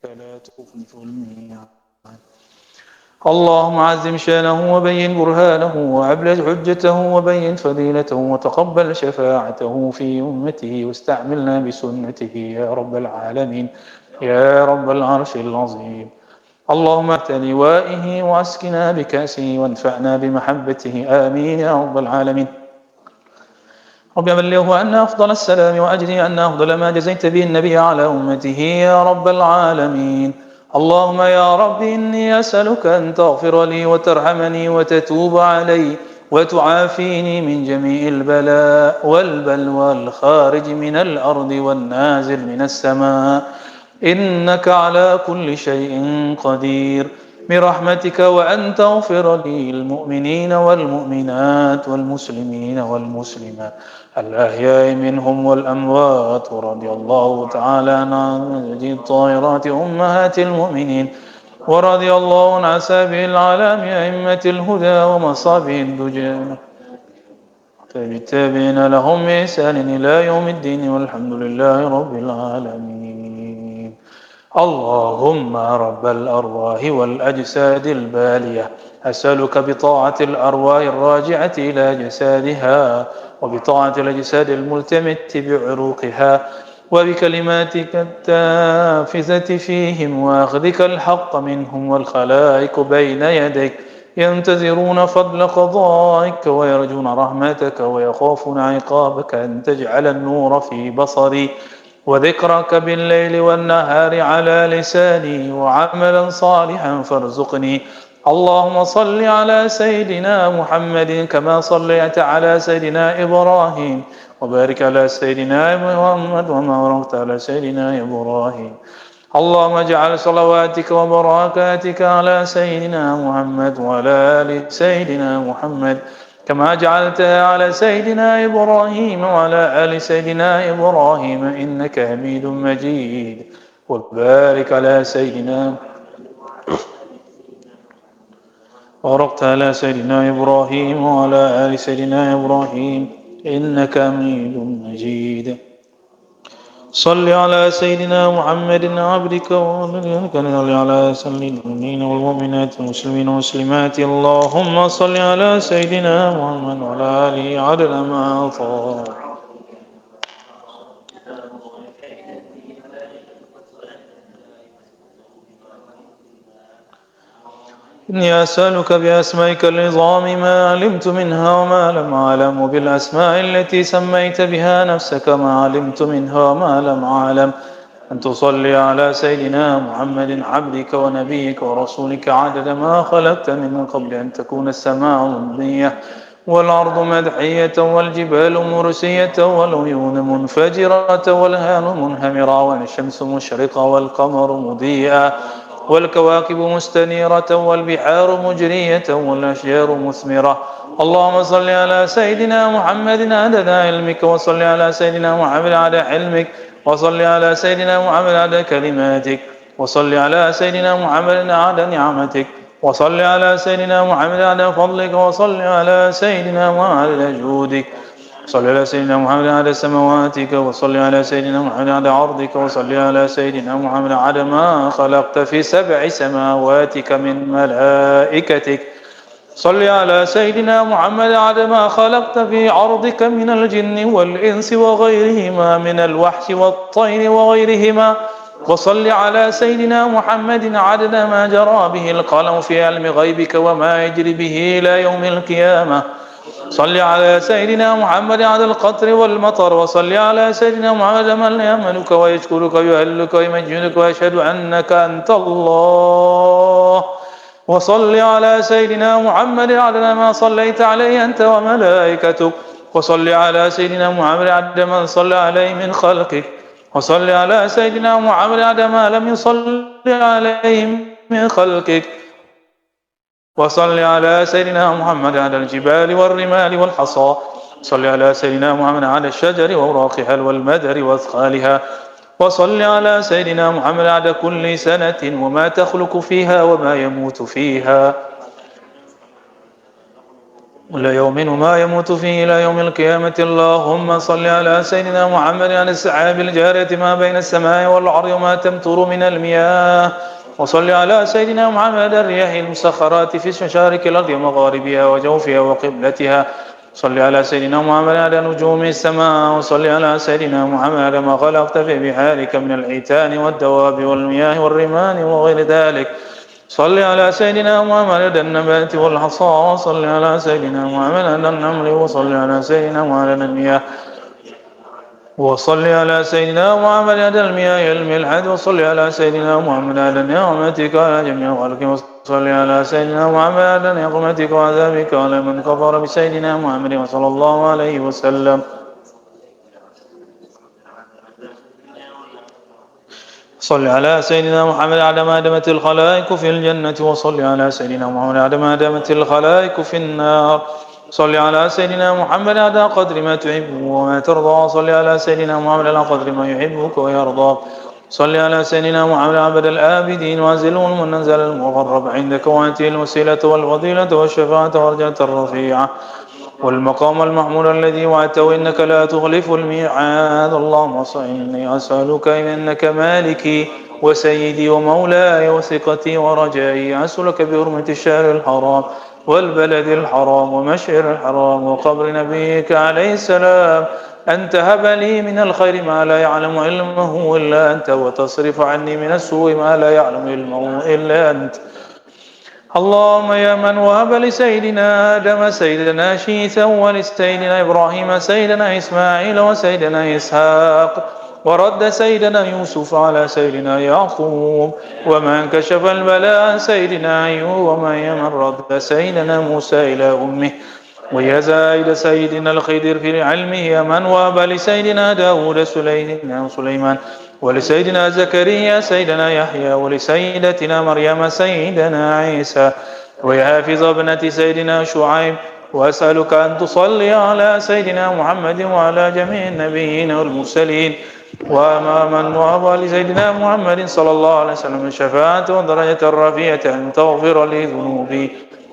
لا تخلف الميعاد. اللهم عزم شانه وبين برهانه وأبلج حجته وبين فضيلته وتقبل شفاعته في أمته واستعملنا بسنته يا رب العالمين يا رب العرش العظيم. اللهم ات لوائه واسكنا بكاسه وانفعنا بمحبته آمين يا رب العالمين. رب بلغه أن أفضل السلام وأجري أن أفضل ما جزيت به النبي على أمته يا رب العالمين. اللهم يا رب إني أسألك أن تغفر لي وترحمني وتتوب علي وتعافيني من جميع البلاء والبلوى الخارج من الأرض والنازل من السماء إنك على كل شيء قدير برحمتك، وأن تغفر لي المؤمنين والمؤمنات والمسلمين والمسلمات الأحياء منهم والأموات. ورضي الله تعالى عن الطاهرات أمهات المؤمنين، ورضي الله عن أصحابه العلام أئمة الهدى ومصابه الدجى التابعين لهم بإحسان إلى يوم الدين، والحمد لله رب العالمين. اللهم رب الأرواح والأجساد البالية، أسألك بطاعة الأرواح الراجعة إلى جسادها وبطاعة الأجساد الملتمة بعروقها وبكلماتك التافزة فيهم وأخذك الحق منهم والخلائق بين يديك ينتظرون فضل قضائك ويرجون رحمتك ويخافون عقابك، أن تجعل النور في بصري وذكرك بالليل والنهار على لساني وعملا صالحا فارزقني. اللهم صل على سيدنا محمد كما صليت على سيدنا إبراهيم، وبارك على سيدنا محمد وما باركت على سيدنا إبراهيم. اللهم اجعل صلواتك وبركاتك على سيدنا محمد وعلى آل سيدنا محمد كما جعلتها على سيدنا إبراهيم وعلى آل سيدنا إبراهيم إنك حميد مجيد. وبارك على سيدنا باركت على سيدنا إبراهيم وعلى آل سيدنا إبراهيم إنك حميد مجيد. صل على سيدنا محمد عبدك ونبيك على سيدنا المؤمنين والمؤمنات والمسلمين والمسلمات. اللهم صل على سيدنا محمد وعلى آله عدد ما أعطى. إني أسألك بأسمائك العظام ما علمت منها وما لم أعلم، وبالأسماء التي سميت بها نفسك ما علمت منها وما لم أعلم، أن تصلي على سيدنا محمد عبدك ونبيك ورسولك عدد ما خلقت من قبل أن تكون السماء مبنية والأرض مدحية والجبال مرسية والعيون منفجرة والهان منهمرة والشمس مشرقة والقمر مضيئا والكواكب مستنيرة والبحار مجرية والأشجار مثمرة. اللهم صل على سيدنا محمد عدد علمك، وصل على سيدنا محمد عدد علمك، وصل على سيدنا محمد عدد كلماتك، وصل على سيدنا محمد عدد نعمتك، وصل على سيدنا محمد عدد فضلك، وصل على سيدنا محمد عدد جودك، صل على سيدنا محمد على سماواتك، وصل على سيدنا محمد على عرضك، وصل على سيدنا محمد على ما خلقت في 7 سماواتك من ملائكتك، صل على سيدنا محمد على ما خلقت في عرضك من الجن والإنس وغيرهما من الوحش والطير وغيرهما، وصل على سيدنا محمد عدد ما جرى به القلم في علم غيبك وما يجري به إلى يوم القيامة، صل على سيدنا محمد عدد القطر والمطر، وصل على سيدنا محمد من يأمنك ويشكرك ويهلك ويمجدك ويشهد أنك أنت الله، وصل على سيدنا محمد عدد ما صليت عليه أنت وملائكتك، وصل على سيدنا محمد عدد من صلى عليه من خلقك، وصل على سيدنا محمد عدد ما لم يصل عليه من خلقك، وصل على سيدنا محمد على الجبال والرمال والحصى، صل على سيدنا محمد على الشجر وأوراقها والمدر وأثقالها، وصل على سيدنا محمد على كل سنة وما تخلق فيها وما يموت فيها، كل يوم وما يموت فيه إلى يوم القيامة. اللهم صل على سيدنا محمد عن السحاب الجارية ما بين السماء والأرض وما تمطر من المياه، وصل على سيدنا محمد الرياح المسخرات في مشارق الأرض ومغاربها وجوفها وقبلتها. صل على سيدنا محمد على نجوم السماء، وصل على سيدنا محمد ما خلقت في بحارك من الحيتان والدواب والمياه والرمان وغير ذلك. صل على سيدنا محمد عدد النبات والحصى، وصل على سيدنا محمد عدد النمل، وصل على سيدنا محمد عدد المياه، وصل على سيدنا محمد عدد المياه الملحد، وصل على سيدنا محمد عدد نعمتك على جميع خلقك، وصل على سيدنا محمد عدد نقمتك وعذابك على من كفر بسيدنا محمد صلى الله عليه وسلم. صل على سيدنا محمد عدد ما دامت الخلائق في الجنة، وصل على سيدنا محمد عدد ما دامت الخلائق في النار. صل على سيدنا محمد على قدر ما تحب وما ترضى، صل على سيدنا محمد على قدر ما يحبك ويرضى. صل على سيدنا محمد عبد الآبدين وازل المنزل المغرب عندك، واتي الوسيلة والفضيلة والشفاعة والجنة الرفيعة والمقام المحمود الذي وعدته إنك لا تخلف الميعاد. اللهم صل إني أسألك إنك مالكي وسيدي ومولاي وثقتي ورجائي، أسألك بحرمة الشهر الحرام والبلد الحرام ومشعر الحرام وقبر نبيك عليه السلام أن تهب لي من الخير ما لا يعلم علمه إلا أنت، وتصرف عني من السوء ما لا يعلم علمه إلا أنت. اللهم يا من وهب لسيدنا آدم سيدنا شيثا، ولسيدنا إبراهيم سيدنا إسماعيل وسيدنا إسحاق، ورد سيدنا يوسف على سيدنا يعقوب، ومن كشف البلاء عن سيدنا أيوب، ومن رد سيدنا موسى إلى أمه، ويا زائد سيدنا الخضر في علمه، من وهب لسيدنا داود سليمان، ولسيدنا زكريا سيدنا يحيى، ولسيدتنا مريم سيدنا عيسى، ويا حافظ ابنة سيدنا شعيب. وأسألك أن تصلي على سيدنا محمد وعلى جميع النبيين والمرسلين، وأمام وهب لسيدنا محمد صلى الله عليه وسلم الشفاعة والدرجة الرفيعة، أن تغفر لي ذنوبي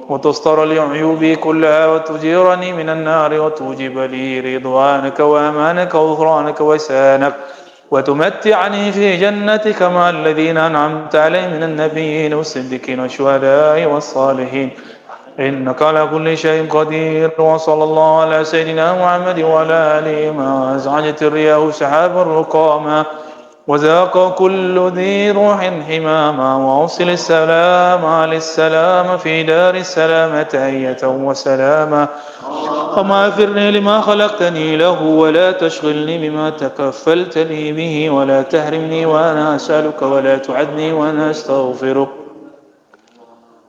وتستر لي عيوبي كلها، وتجيرني من النار، وتوجب لي رضوانك وأمانك وغفرانك وإحسانك، وتمتعني في جنتك مع الذين أنعمت عليهم من النبيين والصديقين والشهداء والصالحين، إنك على كل شيء قدير. وصلى الله على سيدنا محمد وعلى آله ما أزعجت الرياح سحابا رقاما، وذاق كل ذي روح حماما، وأوصل السلام على السلام في دار السلامة تحية وسلاما. وما أثرني لما خلقتني له، ولا تشغلني بما تكفلت لي به، ولا تحرمني وأنا أسألك، ولا تعدني وأنا أستغفرك.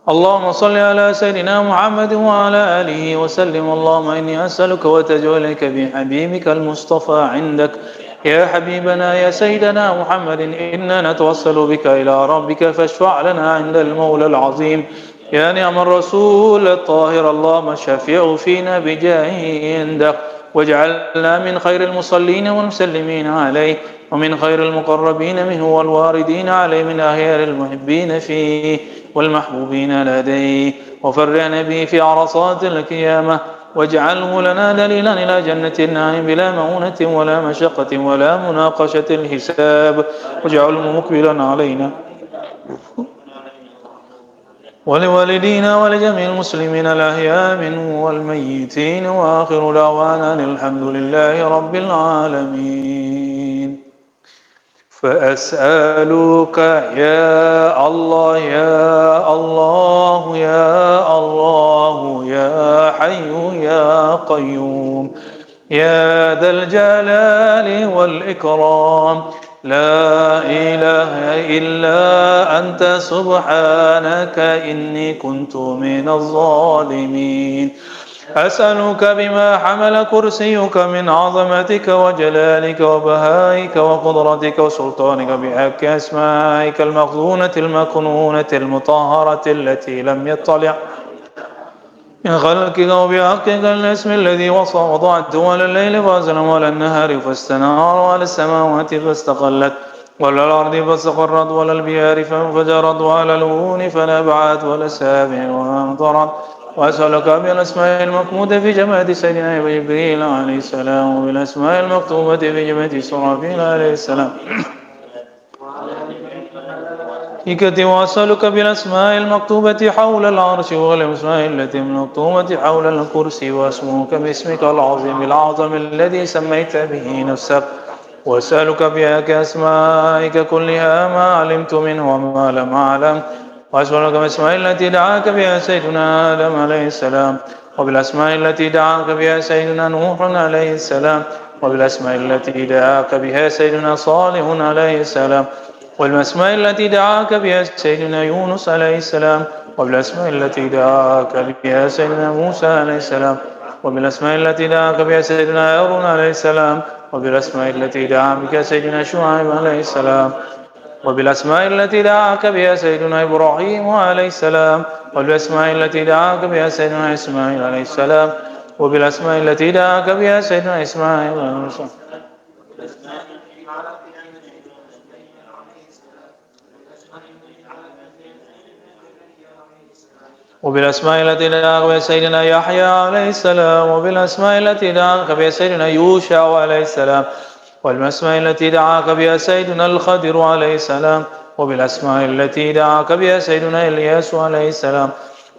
اللهم صل على سيدنا محمد وعلى آله وسلم. اللهم إني أسألك وأتوجه إليك بحبيبك المصطفى عندك، يا حبيبنا يا سيدنا محمد، إنا نتوسل بك إلى ربك، فاشفع لنا عند المولى العظيم، يا نعم الرسول الطاهر. اللهم شفع فينا بجاهه عندك، واجعلنا من خير المصلين والمسلمين عليه، ومن خير المقربين منه والواردين عليه، من أخيار المحبين فيه والمحبوبين لديه، وفرعنا به في عرصات القيامة، واجعله لنا دليلا إلى جنة النعيم بلا مؤونة ولا مشقة ولا مناقشة الحساب، واجعله مقبلا علينا ولوالدينا ولجميع المسلمين الأحياء منهم والميتين، وآخر دعوانا الحمد لله رب العالمين. فأسألك يا الله يا الله يا الله يا حي يا قيوم يا ذا الجلال والإكرام، لا إله إلا أنت سبحانك إني كنت من الظالمين. أسألك بما حمل كرسيك من عظمتك وجلالك وبهائك وقدرتك وسلطانك، بحق أسمائك المخزونة المكنونة المطهرة التي لم يطلع من خلقك، وبحقك الاسم الذي وضعته ولا الليل فأزلم ولا النهار فاستنار، ولا السماوات فاستقلت ولا الأرض فاستقرت ولا البيار فانفجرت ولا الهون فنبعت ولا السابع وأمطرت وأسألك بالأسماء المحمودة في جماعة سيدنا جبريل عليه السلام وبالأسماء المكتوبة في جماعة إسرافيل عليه السلام وأسألك بالأسماء المكتوبة حول العرش والأسماء التي المكتوبة حول الكرسي وأسموك باسمك العظيم الأعظم الذي سميت به نفسك وأسألك بها كأسمائك كلها ما علمت منه وما لم أعلم وأسألك بالأسماء التي دعاك بها سيدنا آدم عليه السلام وبالأسماء التي دعاك بها سيدنا نوح عليه السلام وبالأسماء التي دعاك بها سيدنا صالح عليه السلام والأسماء التي دعاك بها سيدنا يونس عليه السلام وبالأسماء التي دعاك بها سيدنا موسى عليه السلام وبالأسماء التي دعاك بها سيدنا هارون عليه السلام وبالأسماء التي دعا بك سيدنا شعيب عليه السلام وبالأسماء التي دعاك بها سيدنا إبراهيم عليه السلام وبالأسماء التي دعاك بها سيدنا إسماعيل عليه السلام وبالأسماء التي دعاك بها سيدنا إسماعيل عليه السلام وبالأسماء التي دعاك بها سيدنا يحيى عليه السلام وبالأسماء التي دعاك بها سيدنا يوشع عليه السلام والأسماء التي دعاك بها سيدنا الخضر عليه السلام وبالأسماء التي دعاك بها سيدنا إلياس عليه السلام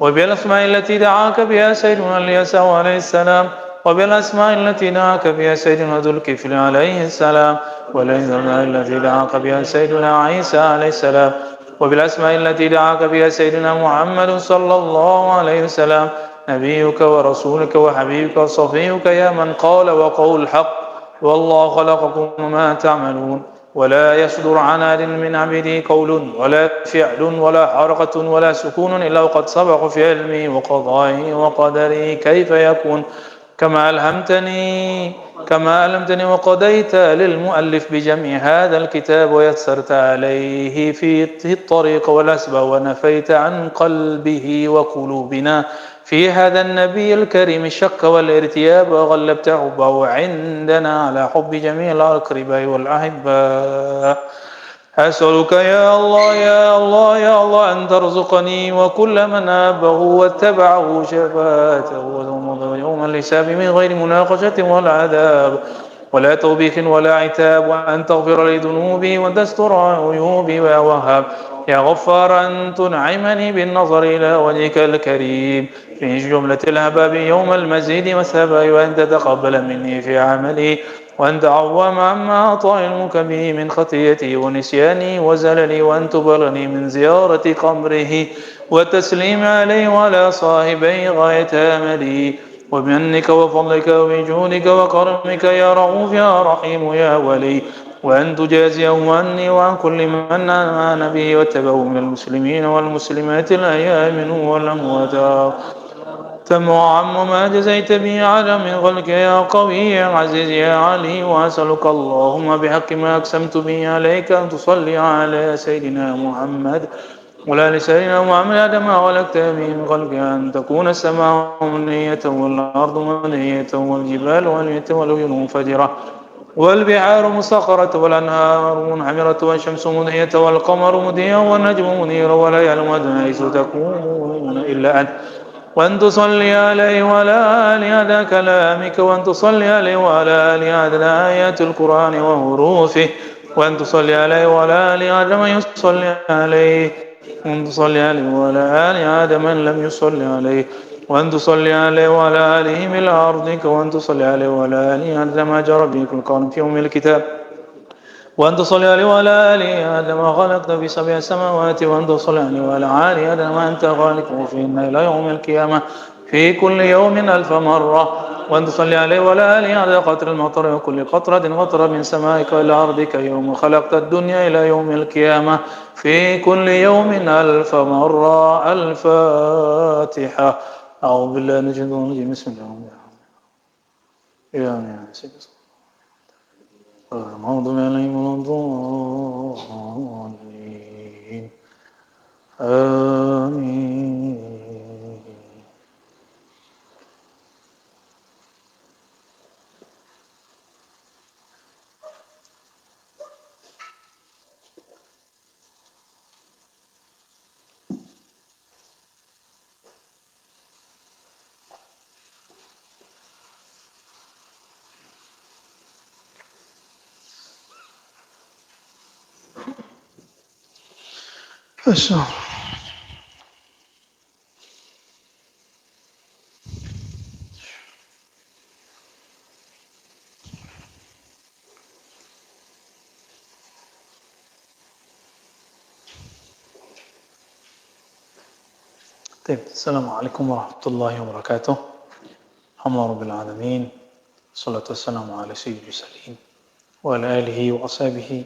وبالأسماء التي دعاك بها سيدنا الياس عليه السلام وبالأسماء التي دعاك بها سيدنا ذو الكفل عليه السلام والأسماء التي دعاك بها سيدنا عيسى عليه السلام وبالأسماء التي دعاك بها سيدنا محمد صلى الله عليه وسلم نبيك ورسولك وحبيبك وصفيك يا من قال وقول الحق والله خلقكم وما تعملون ولا يصدر عن أحد من عبده قول ولا فعل ولا حركة ولا سكون إلا وقد سبق في علمي وقضائي وقدري كيف يكون كما ألمتني وقضيت للمؤلف بجمع هذا الكتاب ويسرت عليه في الطريق والأسباب ونفيت عن قلبه وقلوبنا في هذا النبي الكريم الشك والارتياب وغلبت حبه عندنا على حب جميع الأقرباء والأحباء أسألك يا الله يا الله يا الله أن ترزقني وكل من أبه واتبعه شفاعته يوم الحساب من غير مناقشة ولا عذاب ولا توبيخ ولا عتاب وأن تغفر لي ذنوبي وتستر عيوبي يا وهاب يا غفار أن تنعمني بالنظر إلى وجهك الكريم في جملة الأحباب يوم المزيد والثبات وأن تتقبل مني في عملي وأن تعوم عما أعطى علمك به من خطيتي ونسياني وزللي وأن تبلغني من زيارة قبره والتسليم عليه وعلى صاحبي غاية أملي وبمنك وفضلك وبجودك وكرمك يا رؤوف يا رحيم يا ولي وأن تجازيه عني وعن كل من آمن به واتبعه من المسلمين والمسلمات الأحياء منهم والأموات تم وعم ما جزيت به على من خلق يا قوي يا عزيز يا علي وأسألك اللهم بحق ما أقسمت به عليك أن تصلي على سيدنا محمد ولا لسيدنا محمد هذا ما ولكت به من خلق أن تكون السماء منية والأرض منية والجبال منية والعيون منفجرة والبحار مسخرة والأنهار منحمرة والشمس مضية والقمر مضيا والنجم منير ولا يعلم أدنى حيث تكون إلا أنت وأن تصلي عليه وعلى آله هذا كلامك وأن تصلي عليه وعلى آله هذا آيات القرآن وحروفه وأن تصلي عليه وعلى آله هذا من يصلي عليه وأن تصلي عليه وعلى آله هذا من لم يصلي عليه وأن تصلي عليه وعلى آله من أرضك وأن تصلي عليه وعلى آله هذا ما جرى به القول في يوم الكتاب وأن تصلي عليه وعلى آله هذا ما خلقت في سبع سماوات وأن تصلي عليه وعلى آله هذا ما أنت خالقه فيهن إلى يوم القيامة في كل يوم 1000 مرة وأن تصلي عليه وعلى آله هذا قطر المطر وكل قطرة قطرة من سمائك إلى أرضك يوم خلقت الدنيا إلى يوم القيامة في كل يوم 1000 مرة الفاتحة أعوذ بالله من الشيطان الرجيم بسم الله الرحمن الرحيم المغضوب عليهم ولا الضالين آمين Masya Assalamualaikum warahmatullahi wabarakatuh. Alhamdulillah rabbil alamin. Salatu wassalamu ala sayyidil mursalin wa ala alihi wa ashabihi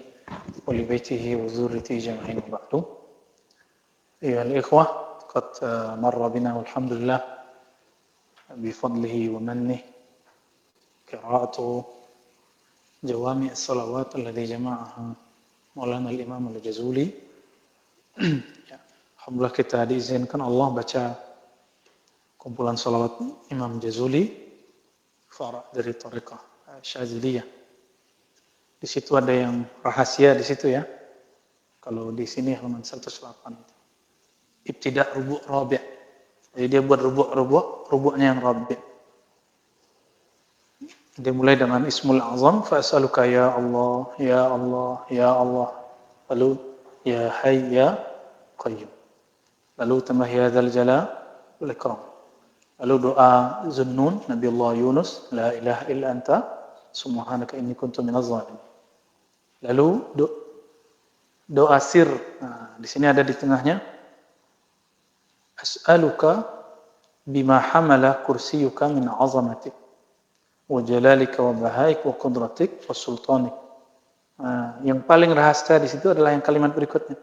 wa li baitihi wa dzurriyyatihi jama'in ba'du. Ayyuhal ikhwah, qad marra bina walhamdulillah bi fadlihi wa mannihi qira'atu jawami' as-salawat alladhi jama'aha Maulana al-Imam al-Jazuli. Alhamdulillah kita diizinkan Allah baca kumpulan salawat Imam Jazuli, fara' dari Thariqah Syadziliyah. Di situ ada yang rahasia di situ ya. Kalau di sini halaman 108. Ibtida' rubu' rabi'. Jadi dia buat rubu'nya yang rabi'. Dia mulai dengan Ismul Azam, fa'as'aluka ya Allah, ya Allah, ya Allah. Lalu ya Hayy ya Qayyum. Lalu tambah ya Dzal Jalal wal Ikram. Lalu doa Zunnun, Nabi Allah Yunus, la ilaha illa anta, subhanaka inni kuntu minaz zalimin. Lalu doa sir. Nah, di sini ada di tengahnya. As'aluka bima hamala kursiyuka min 'azamatik wa jalalika wa bahaik wa qudratik wa sultanik. Nah, yang paling rahasia di situ adalah yang kalimat berikutnya.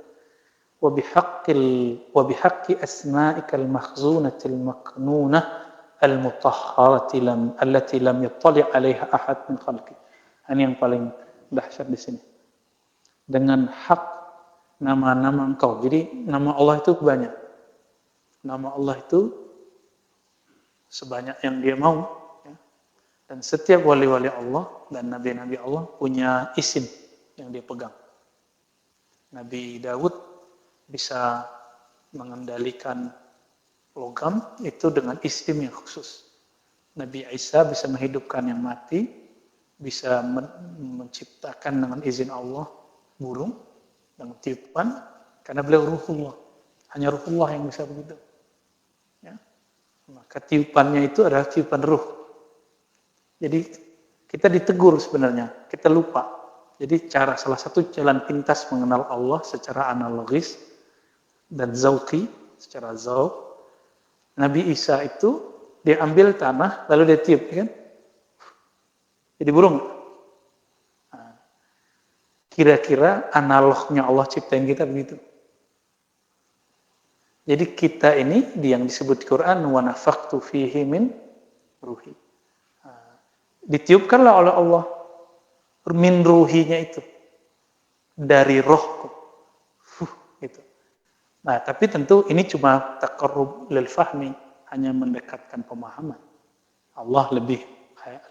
Wa bihaqqi asma'ikal makhzunatil maknunah al-mutahharati allati lam yattali' 'alaiha ahad min khalqi. Ini yang paling dahsyat di sini. Dengan hak nama-nama Engkau. Jadi nama Allah itu banyak. Nama Allah itu sebanyak yang Dia mau. Ya. Dan setiap wali-wali Allah dan nabi-nabi Allah punya isim yang dia pegang. Nabi Daud bisa mengendalikan logam itu dengan isim yang khusus. Nabi Isa bisa menghidupkan yang mati, bisa menciptakan dengan izin Allah burung dengan tiupan, karena beliau ruhullah. Hanya ruhullah yang bisa begitu. Ya. Maka tiupannya itu adalah tiupan ruh. Jadi kita ditegur sebenarnya, kita lupa. Jadi salah satu jalan pintas mengenal Allah secara analogis dan zauqi, secara zauq. Nabi Isa itu dia ambil tanah lalu dia tiup, kan? Jadi burung. Nah, kira-kira analognya Allah ciptain kita begitu. Jadi kita ini yang disebut di Quran wa nafakhtu fihi min ruhi. Nah, ditiupkanlah oleh Allah min ruhinya itu dari rohku. Gitu. Nah, tapi tentu ini cuma taqarrub lil fahmi, hanya mendekatkan pemahaman. Allah lebih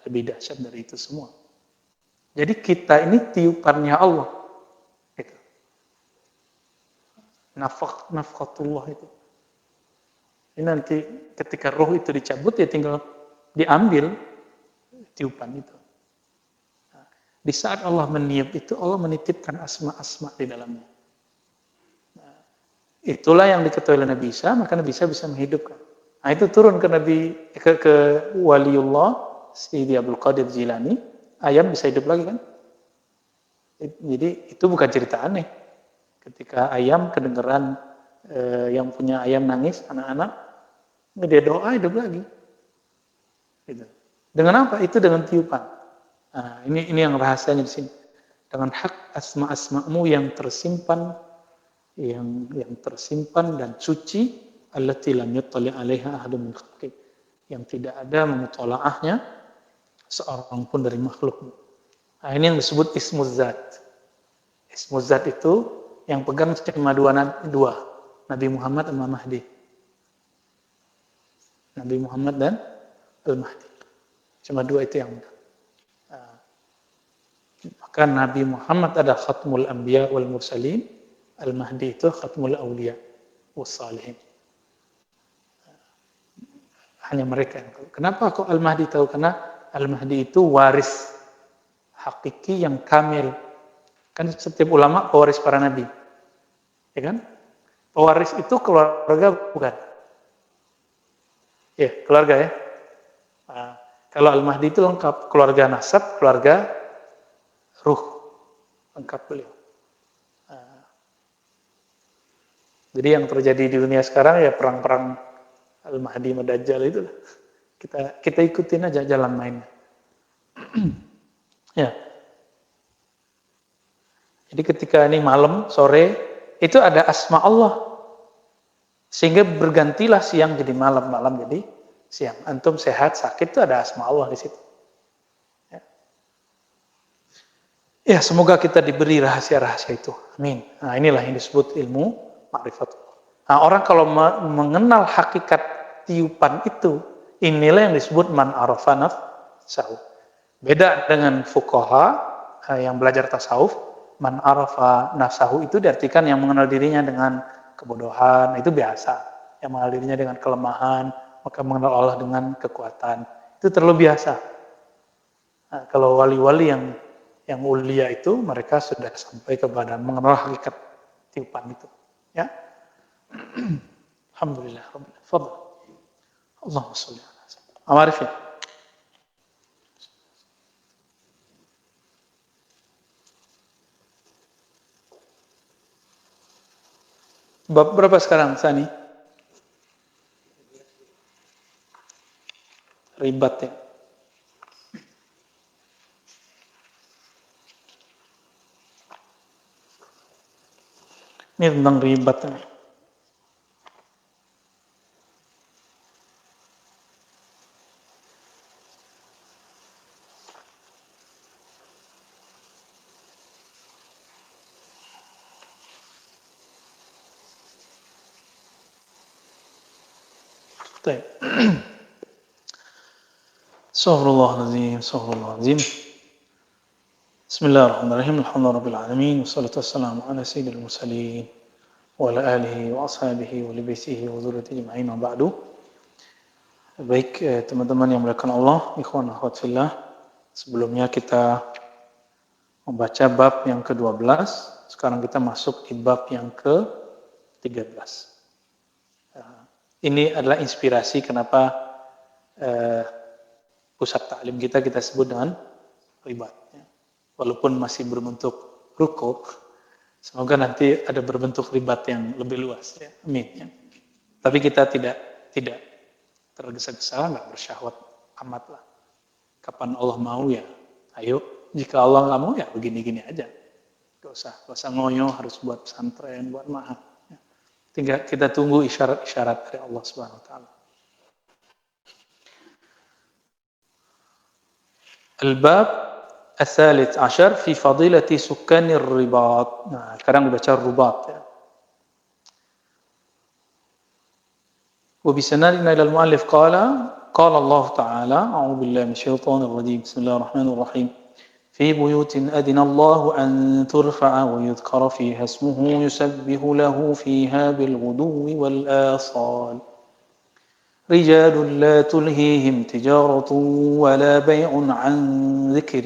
dahsyat dari itu semua. Jadi kita ini tiupannya Allah. Gitu. Nafkatullah itu. Ini nanti ketika roh itu dicabut ya tinggal diambil tiupan itu. Nah, di saat Allah meniup itu Allah menitipkan asma-asma di dalamnya. Nah, itulah yang diketahui oleh Nabi Isa, maka Nabi Isa bisa menghidupkan. Nah, itu turun ke ke waliullah Sayyidi Abdul Qadir Jilani, ayam bisa hidup lagi kan? Jadi itu bukan cerita aneh. Ketika ayam kedengeran yang punya ayam nangis, anak-anak, dia doa hidup lagi. Gitu. Dengan apa? Itu dengan tiupan. Nah, ini yang rahasianya di sini. Dengan hak asma-asmamu yang tersimpan, yang tersimpan dan suci, allati lam yattali 'alaiha ahadun min khalqi, yang tidak ada memutolaahnya seorang pun dari makhluk. Nah, ini yang disebut Ismuz Zat. Ismuz Zat itu yang pegang cuma dua, Nabi Muhammad dan Al-Mahdi. Nabi Muhammad dan Al-Mahdi. Cuma dua itu yang pegang. Maka Nabi Muhammad ada Khatmul Anbiya wal Mursalin, Al-Mahdi itu Khatmul Awliya was Salihin. Hanya mereka yang tahu. Kenapa kok Al-Mahdi tahu? Karena Al-Mahdi itu waris hakiki yang kamil. Kan setiap ulama pewaris para nabi. Ya kan? Pewaris itu keluarga bukan? Ya, keluarga ya. Nah, kalau Al-Mahdi itu lengkap, keluarga nasab, keluarga ruh, lengkap beliau. Nah, jadi yang terjadi di dunia sekarang ya perang-perang Al-Mahdi Dajjal itu. Kita ikutin aja jalan mainnya. Ya. Jadi ketika ini malam, sore, itu ada asma Allah. Sehingga bergantilah siang jadi malam, malam jadi siang. Antum sehat, sakit itu ada asma Allah di situ. Ya, ya semoga kita diberi rahasia-rahasia itu. Amin. Nah inilah yang disebut ilmu ma'rifatullah. Nah orang kalau mengenal hakikat tiupan itu, inilah yang disebut man arafa nafsahu. Beda dengan fuqaha yang belajar tasawuf, man arafa nafsahu itu diartikan yang mengenal dirinya dengan kebodohan, itu biasa. Yang mengenal dirinya dengan kelemahan, maka mengenal Allah dengan kekuatan. Itu terlalu biasa. Nah, kalau wali-wali yang mulia itu, mereka sudah sampai kepada mengenal hakikat tiupan itu. Ya. Alhamdulillah. Fadl. Allahumma sholli ala sayyidina. Amarif ya. Bab berapa sekarang, Sani? Ribat ya. Ini tentang ribat ini. Astaghfirullahaladzim. Bismillahirrahmanirrahim. Alhamdulillahirabbil alamin. Wassalatu wassalamu ala sayyidil mursalin wa ala alihi wa ashabihi wa libaisihi wa dzurriyyatihi ajma'in wa ba'du. Baik teman-teman yang dimuliakan Allah, ikhwan akhwat fillah. Sebelumnya kita membaca bab yang ke-12. Sekarang kita masuk di bab yang ke-13. Ini adalah inspirasi kenapa pusat taklim kita sebut dengan ribat. Ya. Walaupun masih berbentuk ruko, semoga nanti ada berbentuk ribat yang lebih luas. Ya. Amin. Ya. Tapi kita tidak tergesa-gesa, nggak bersyahwat amat lah. Kapan Allah mau ya, ayo. Jika Allah nggak mau ya begini-gini aja. Gak usah ngoyo harus buat pesantren, buat mahal. Ya. Tinggal kita tunggu isyarat-isyarat dari Allah Subhanahu Wa Taala. Al-bab al-thalith ashar fi fadilati sukkanir ribat. Nah, sekarang dibaca rubat ya. Wa bisanadina ila al-muallif qala Allah ta'ala a'udzu billahi minasyaitonir rajim. Bismillahirrahmanirrahim. Fi buyutin adina Allah an turfa'a wa yudhkara fiha ismuhu yusabbihu lahu fiha bil ghuduwi wal asal. رجال لا تلهيهم تجارة ولا بيع عن ذكر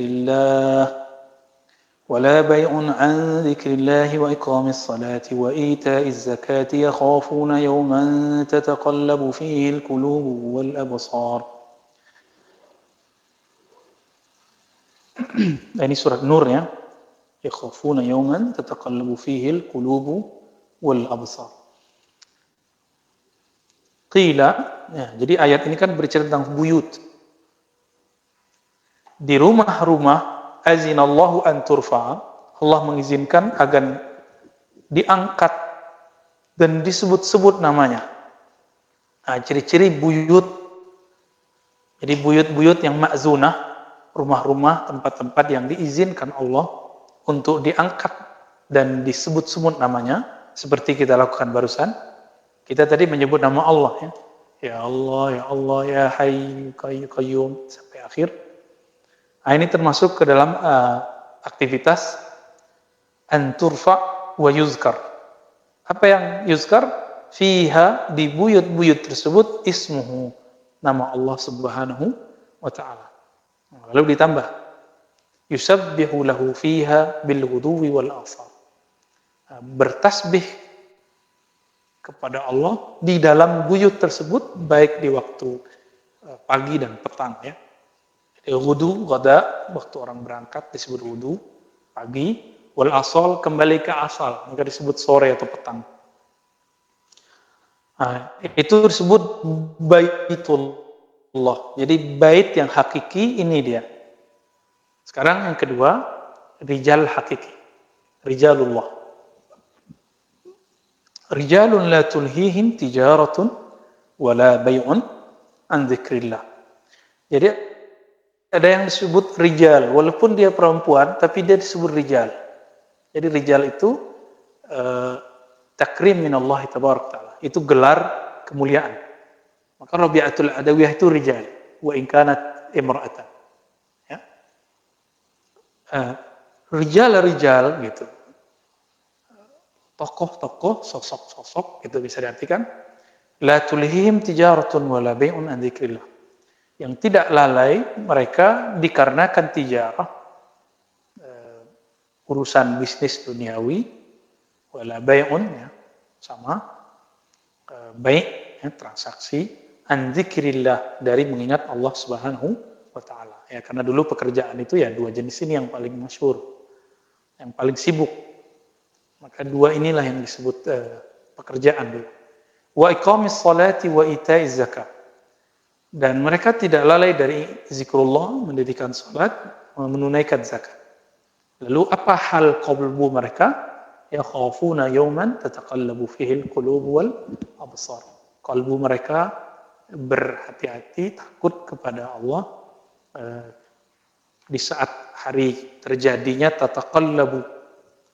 الله وإقام الصلاة وإيتاء الزكاة يخافون يوما تتقلب فيه القلوب والأبصار. Ini surat Nur ya. Yakhafuna yawman tataqallabu fihi al-qulubu wal absar. Qila, ya, jadi ayat ini kan bercerita tentang buyut. Di rumah-rumah azinallahu an turfa'a, Allah mengizinkan agar diangkat dan disebut-sebut namanya. Nah, ciri-ciri buyut. Jadi buyut-buyut yang ma'zunah, rumah-rumah, tempat-tempat yang diizinkan Allah untuk diangkat dan disebut-sebut namanya, seperti kita lakukan barusan. Kita tadi menyebut nama Allah ya. Ya Allah, ya Hayy Qayyum sampai akhir. Nah, ini termasuk ke dalam aktivitas an turfa wa yuzkar. Apa yang yuzkar? Fiha, di buyut-buyut tersebut ismuhu, nama Allah Subhanahu wa taala. Lalu ditambah yusabbihu lahu fiha bil ghuduwi wal asal. Bertasbih kepada Allah di dalam buyut tersebut, baik di waktu pagi dan petang ya. Jadi wudu, ghada, waktu orang berangkat disebut wudu, pagi, wal asal, kembali ke asal, maka disebut sore atau petang. Nah, itu disebut baitullah. Jadi bait yang hakiki ini dia. Sekarang yang kedua, rijal hakiki. Rijalullah. Rijalun la tulhihim tijaratun wala bay'un an dzikrillah. Jadi ada yang disebut rijal, walaupun dia perempuan tapi dia disebut rijal. Jadi rijal itu takrim min Allah tabaraka taala. Itu gelar kemuliaan. Maka Rabi'atul Adawiyah itu rijal wa in kanat imra'atan. Ya. Rijal gitu. Tokoh-tokoh, sosok-sosok, itu bisa diartikan la tulhihim tijaratun wala bai'un an dzikrillah. Yang tidak lalai mereka dikarenakan tijarah, urusan bisnis duniawi, wala bai'un ya, sama baik ya, transaksi an dzikrillah, dari mengingat Allah Subhanahu wa taala. Ya, karena dulu pekerjaan itu ya dua jenis ini yang paling masyhur, yang paling sibuk. Maka dua inilah yang disebut pekerjaan dulu. Wa iqamis salati wa ita'iz zakat. Dan mereka tidak lalai dari zikrullah, mendirikan salat, menunaikan zakat. Lalu apa hal qalbu mereka? Ya khafuna yawman tataqallabu fihi al-qulub wal absar. Qalbu mereka berhati-hati, takut kepada Allah di saat hari terjadinya tataqallabu.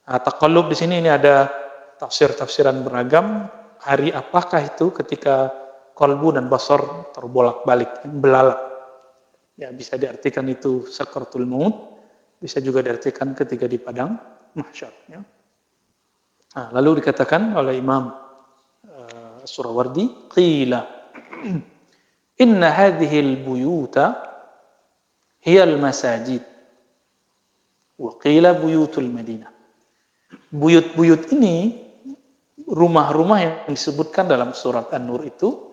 Nah, taqallub di sini ini ada tafsir-tafsiran beragam. Hari apakah itu ketika qalbu dan basar terbolak-balik, belalak? Ya, bisa diartikan itu sakaratul maut, bisa juga diartikan ketika di padang mahsyar. Ya. Nah, lalu dikatakan oleh Imam Surawardi, qila inna hadhihi al-buyuta hiya al-masajid wa qila buyutul Madinah. Buyut-buyut ini, rumah-rumah yang disebutkan dalam surat An-Nur itu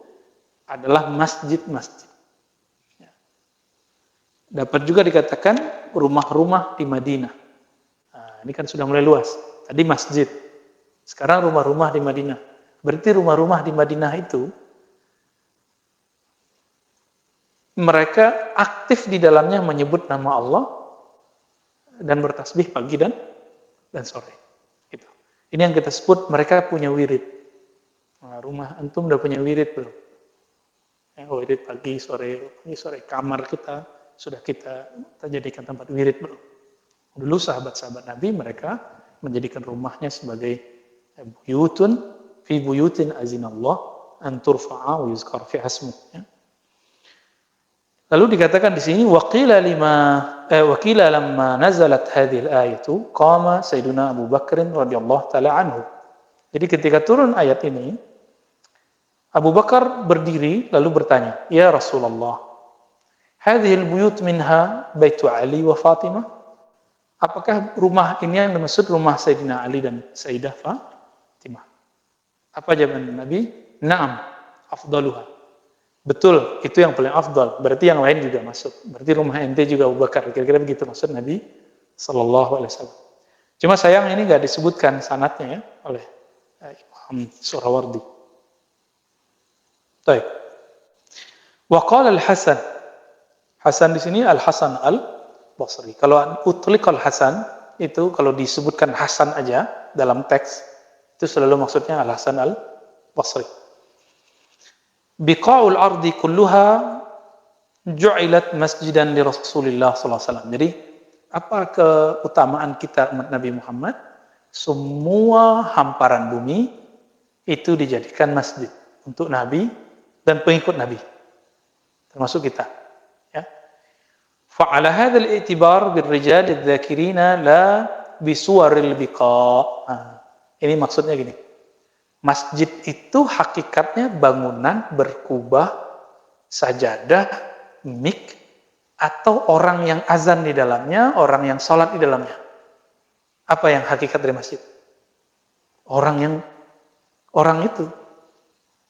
adalah masjid-masjid. Dapat juga dikatakan rumah-rumah di Madinah. Nah, ini kan sudah mulai luas. Tadi masjid, sekarang rumah-rumah di Madinah. Berarti rumah-rumah di Madinah itu mereka aktif di dalamnya menyebut nama Allah dan bertasbih pagi dan sore. Gitu. Ini yang kita sebut mereka punya wirid. Nah, rumah antum udah punya wirid belum? Ya, wirid pagi sore kamar kita sudah kita jadikan tempat wirid belum? Dulu sahabat-sahabat Nabi mereka menjadikan rumahnya sebagai buyutun fi buyutin azinallah an turfa'a wa yuzkar fi hasmuh. Ya. Lalu dikatakan di sini waqila lamma nazalat hadhil ayatu qama sayyiduna Abu Bakr radhiyallahu taala anhu. Jadi ketika turun ayat ini, Abu Bakar berdiri lalu bertanya, "Ya Rasulullah, hadhil buyut minha baitu Ali wa Fatimah?" Apakah rumah ini yang dimaksud rumah Sayyidina Ali dan Sayyidah Fatimah? Apa jawaban Nabi? Na'am, afdaluha. Betul, itu yang paling afdal. Berarti yang lain juga masuk. Berarti rumah ente juga Abu Bakar. Kira-kira begitu maksud Nabi sallallahu alaihi wasallam. Cuma sayang ini enggak disebutkan sanadnya ya oleh Imam Surawardi. Baik. Wa qala al-Hasan. Hasan di sini Al-Hasan Al-Basri. Kalau utliq Al-Hasan itu kalau disebutkan Hasan aja dalam teks itu selalu maksudnya Al-Hasan Al-Basri. Biqa'ul ardi kulluha ju'ilat masjidan li Rasulillah sallallahu alaihi wasallam. Jadi apa keutamaan kita umat Nabi Muhammad? Semua hamparan bumi itu dijadikan masjid untuk Nabi dan pengikut Nabi. Termasuk kita, ya. Fa'ala hadzal i'tibar birrijal adz-dzakirina la bisuwaril biqa'. Ini maksudnya gini. Masjid itu hakikatnya bangunan berkubah, sajadah, mik, atau orang yang azan di dalamnya, orang yang sholat di dalamnya. Apa yang hakikat dari masjid? Orang itu.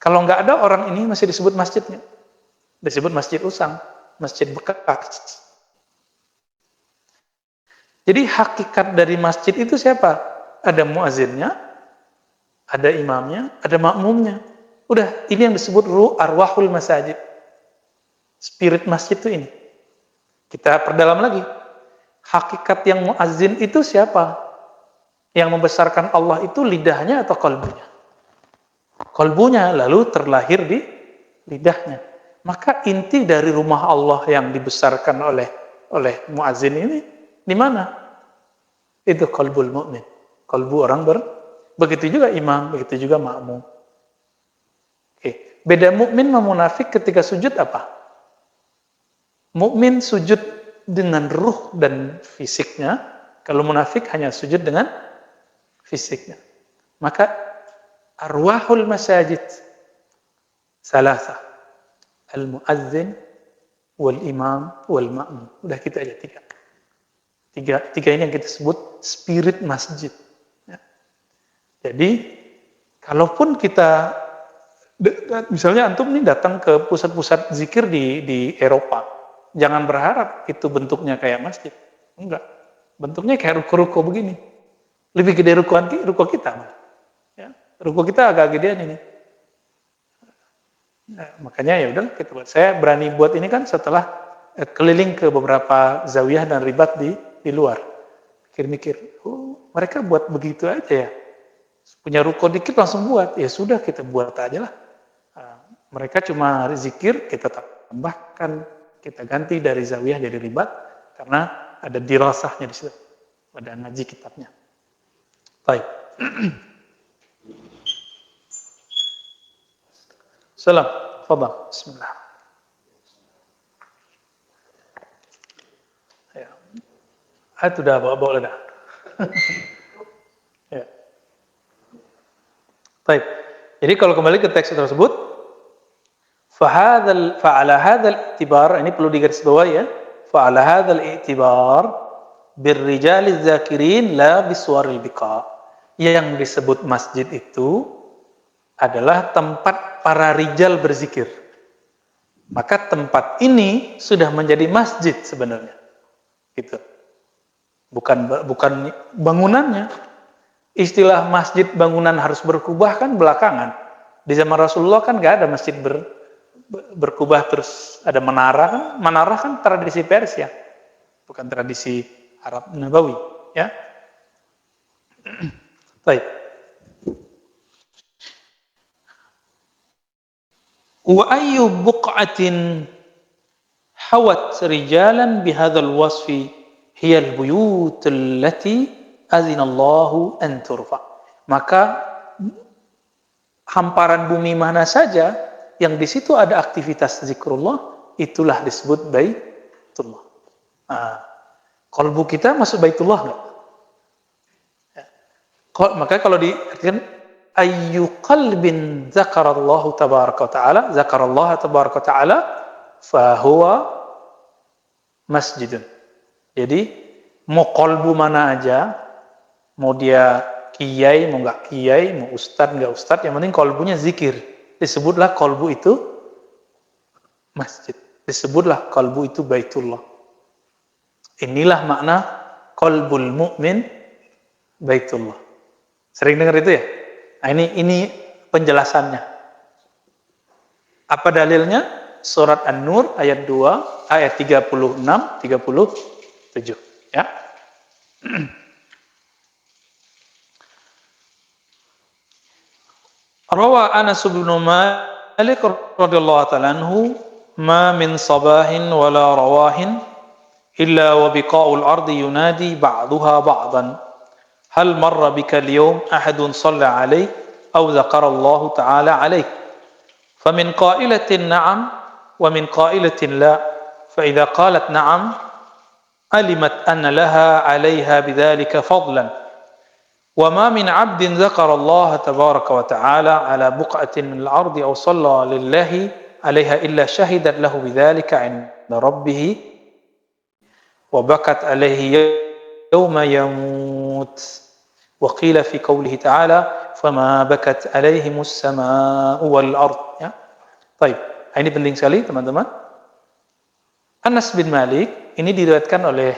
Kalau nggak ada orang ini masih disebut masjidnya. Disebut masjid usang, masjid bekas. Jadi hakikat dari masjid itu siapa? Ada muazzinnya, ada imamnya, ada makmumnya. Udah, ini yang disebut arwahul masajid. Spirit masjid itu ini. Kita perdalam lagi. Hakikat yang muazzin itu siapa? Yang membesarkan Allah itu lidahnya atau kalbunya? Kalbunya, lalu terlahir di lidahnya. Maka inti dari rumah Allah yang dibesarkan oleh muazzin ini di mana? Itu qalbul mu'min. Kalbu orang begitu juga imam, begitu juga makmum. Oke. Beda mukmin sama munafik ketika sujud apa? Mukmin sujud dengan ruh dan fisiknya, kalau munafik hanya sujud dengan fisiknya. Maka arwahul masajid salasa, al-muazzin wal imam wal ma'mum. Udah kita aja tiga ini yang kita sebut spirit masjid. Ya. Jadi kalaupun kita misalnya antum nih datang ke pusat-pusat zikir di Eropa, jangan berharap itu bentuknya kayak masjid. Enggak. Bentuknya kayak ruko-ruko begini. Lebih gede ruko kita. Ya. Ruko kita agak gedean ini. Nah, makanya ya udah kita buat. Saya berani buat ini kan setelah keliling ke beberapa zawiyah dan ribat di luar. Mikir-mikir, mereka buat begitu aja ya. Punya ruko dikit langsung buat. Ya sudah kita buat aja lah. Mereka cuma zikir, kita tambahkan, kita ganti dari zawiyah, dari ribat, karena ada dirasahnya di situ. Ada ngaji kitabnya. Baik. Salam. Fadhal. Bismillah. Ya. Itu dah bawa dah. Ya. Baik. Jadi kalau kembali ke teks tersebut, fa'ala hadzal i'tibar, ini perlu digarisbawahi ya. Fa'ala hadzal i'tibar birrijaliz zakirin la biswaril biqa. Yang disebut masjid itu adalah tempat para rijal berzikir. Maka tempat ini sudah menjadi masjid sebenarnya. Gitu. Bukan bangunannya. Istilah masjid bangunan harus berkubah kan belakangan. Di zaman Rasulullah kan nggak ada masjid berkubah terus ada menara kan. Menara kan tradisi Persia, bukan tradisi Arab Nabawi. Ya. Baik. Wa ayyu buq'atin hawat rijalan bihadzal wasfi hiya al-buyut allati azina Allahu an turfa. Maka hamparan bumi mana saja yang di situ ada aktivitas zikrullah, itulah disebut baitullah. Qalbu kita masuk baitullah enggak? Ya. Maka kalau diartikan ayyu qalbin zakarallahu tabaraka ta'ala, zakarallaha tabaraka ta'ala, fahuwa masjidun. Jadi mau qalbu mana aja, mau dia kiai, mau nggak kiai, mau ustad nggak ustad, yang penting qalbunya zikir. Disebutlah qalbu itu masjid. Disebutlah qalbu itu baitullah. Inilah makna qalbul mu'min baitullah. Sering dengar itu ya? Nah, ini penjelasannya. Apa dalilnya? Surat An-Nur ayat 2, ayat 36, 37. Ya. Rawa Anas bin Malik radhiyallahu ta'ala anhu, "Ma min sabahin wala rawahin illa wa biqa'ul ardi yunadi ba'daha ba'dan. Hal marra bika al-yawm ahadun shalla 'alayk aw dzakara Allah ta'ala 'alayk? Famin qa'ilatin na'am wa min qa'ilatin la. Fa idza qalat na'am alimat anna laha 'alayha bidzalika fadlan. Wa ma min 'abdin dzakara Allah tabaraka wa ta'ala 'ala buq'atin min al-ardi aw shalla lillahi 'alayha illa shahidat lahu bidzalika 'inda rabbih wa bakat 'alayhi yawma yamut. Wa qila fi qawlihi ta'ala, "Fama bakat 'alaihimus samaa'u wal ard." Ya. Baik. Ini penting sekali, teman-teman. Anas bin Malik ini diriwayatkan oleh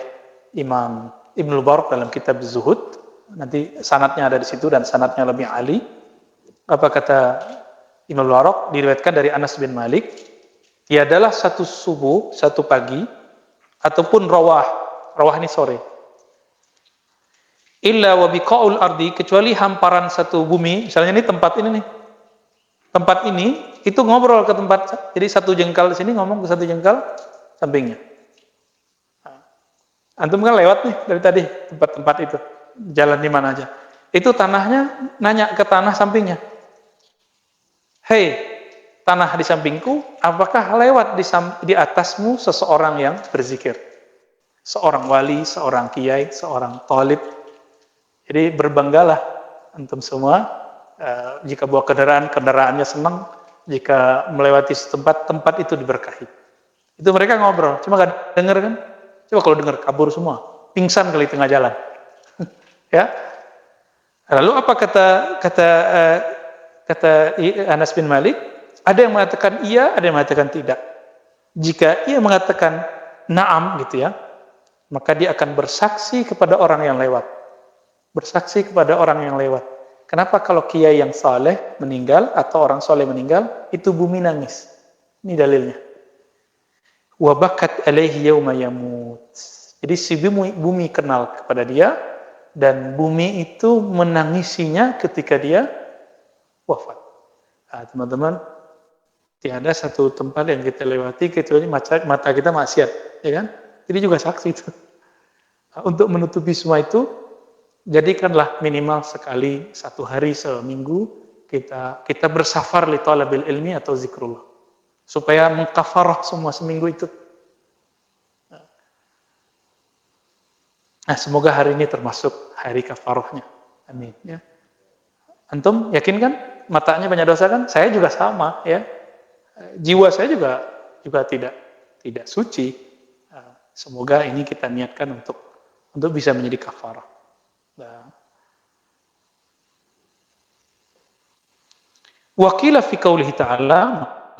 Imam Ibnu Barak dalam kitab Zuhud. Nanti sanadnya ada di situ dan sanadnya lebih ali. Apa kata Imam Barak? Diriwayatkan dari Anas bin Malik, tiadalah satu subuh, satu pagi, ataupun rawah ini sore, illa wa biqa'ul ardi, kecuali hamparan satu bumi, misalnya ini tempat ini nih. Tempat ini itu ngobrol ke tempat, jadi satu jengkal di sini ngomong ke satu jengkal sampingnya. Antum kan lewat nih dari tadi tempat-tempat itu, jalan di mana aja. Itu tanahnya nanya ke tanah sampingnya. Hei, tanah di sampingku, apakah lewat di atasmu seseorang yang berzikir? Seorang wali, seorang kiai, seorang talib. Jadi berbanggalah antum semua, jika bawa kendaraan, kendaraannya senang, jika melewati tempat itu diberkahi. Itu mereka ngobrol, cuma gak denger kan? Coba kalau denger, kabur semua, pingsan kali tengah jalan. Ya. Lalu apa kata Anas bin Malik? Ada yang mengatakan iya, ada yang mengatakan tidak. Jika ia mengatakan na'am gitu ya, maka dia akan bersaksi kepada orang yang lewat. Bersaksi kepada orang yang lewat. Kenapa kalau kiai yang saleh meninggal atau orang saleh meninggal, itu bumi nangis. Ini dalilnya. Wa bakat alaihi yauma yamut. Jadi si bumi kenal kepada dia dan bumi itu menangisinya ketika dia wafat. Nah, teman-teman, tiada satu tempat yang kita lewati kecuali mata kita maksiat, ya kan? Jadi juga saksi itu. Nah, untuk menutupi semua itu, jadikanlah minimal sekali satu hari seminggu kita bersafar li talabil ilmi atau zikrullah, supaya mengkafarah semua seminggu itu. Nah, semoga hari ini termasuk hari kafarahnya. Amin. Ya. Antum yakin kan? Matanya banyak dosa kan? Saya juga sama, ya. Jiwa saya juga tidak suci. Semoga ini kita niatkan untuk bisa menjadi kafarah. Wakila fi qaulihi ta'ala,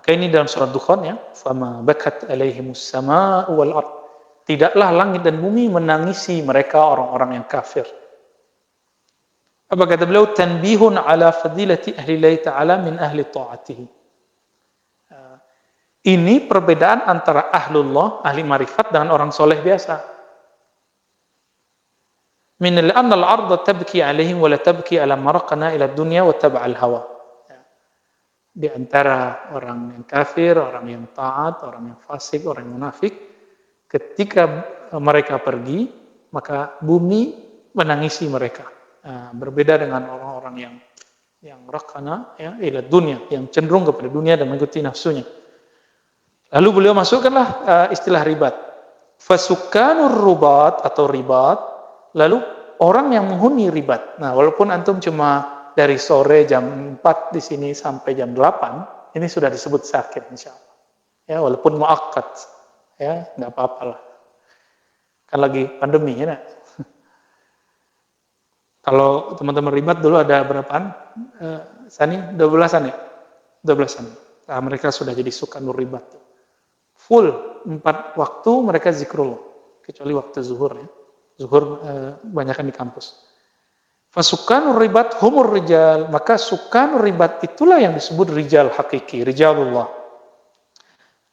maka ini dalam surat Dukhan ya, fama bakat alaihimus samaa'u wal ard. Tidaklah langit dan bumi menangisi mereka orang-orang yang kafir. Apa kata beliau? Tanbihun ala fadilati ahli Allah ta'ala min ahli ta'atihi. Ini perbedaan antara ahlullah, ahli marifat, dengan orang soleh biasa. Min al-anna al-arda tabki alaihim wa la tabki ala maraqana ila dunya wa tab'al hawa. Di antara orang yang kafir, orang yang taat, orang yang fasik, orang yang munafik, ketika mereka pergi, maka bumi menangisi mereka. Berbeda dengan orang-orang yang rakana, ya, ila dunya, yang cenderung kepada dunia dan mengikuti nafsunya. Lalu beliau masukkanlah istilah ribat. Fasukanur rubat atau ribat, lalu orang yang menghuni ribat. Nah, walaupun antum cuma dari sore jam 4 di sini sampai jam 8, ini sudah disebut sakit insyaallah. Ya, walaupun muakkad. Ya, enggak apa-apalah. Kan lagi pandemi ya. Kalau teman-teman ribat dulu ada berapaan? Sani 12-an ya? 12-an. Nah, mereka sudah jadi sukanur ribat. Full 4 waktu mereka zikrullah, kecuali waktu zuhur ya. Zuhur banyakkan di kampus. Fasukanur ribat humur rijal, maka sukanur ribat itulah yang disebut rijal hakiki, rijalullah.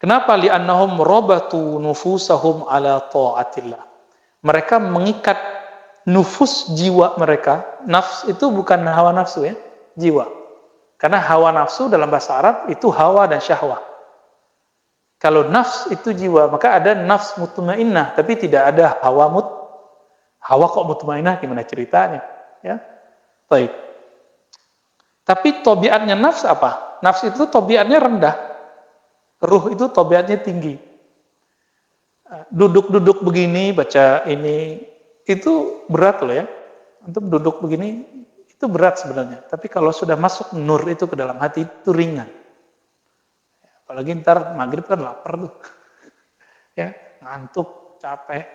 Kenapa? Li'annahum rabatu nufusahum ala ta'atillah. Mereka mengikat nufus jiwa mereka. Nafs itu bukan hawa nafsu ya, jiwa. Karena hawa nafsu dalam bahasa Arab itu hawa dan syahwah. Kalau nafs itu jiwa, maka ada nafs mutmainnah, tapi tidak ada hawa kok mutmainnah, gimana ceritanya? Ya, baik. Tapi tabiatnya nafs apa? Nafs itu tabiatnya rendah, ruh itu tabiatnya tinggi. Duduk begini, baca ini, itu berat loh ya. Untuk duduk begini, itu berat sebenarnya. Tapi kalau sudah masuk nur itu ke dalam hati, itu ringan. Apalagi ntar maghrib kan lapar tuh. Ya, ngantuk, capek.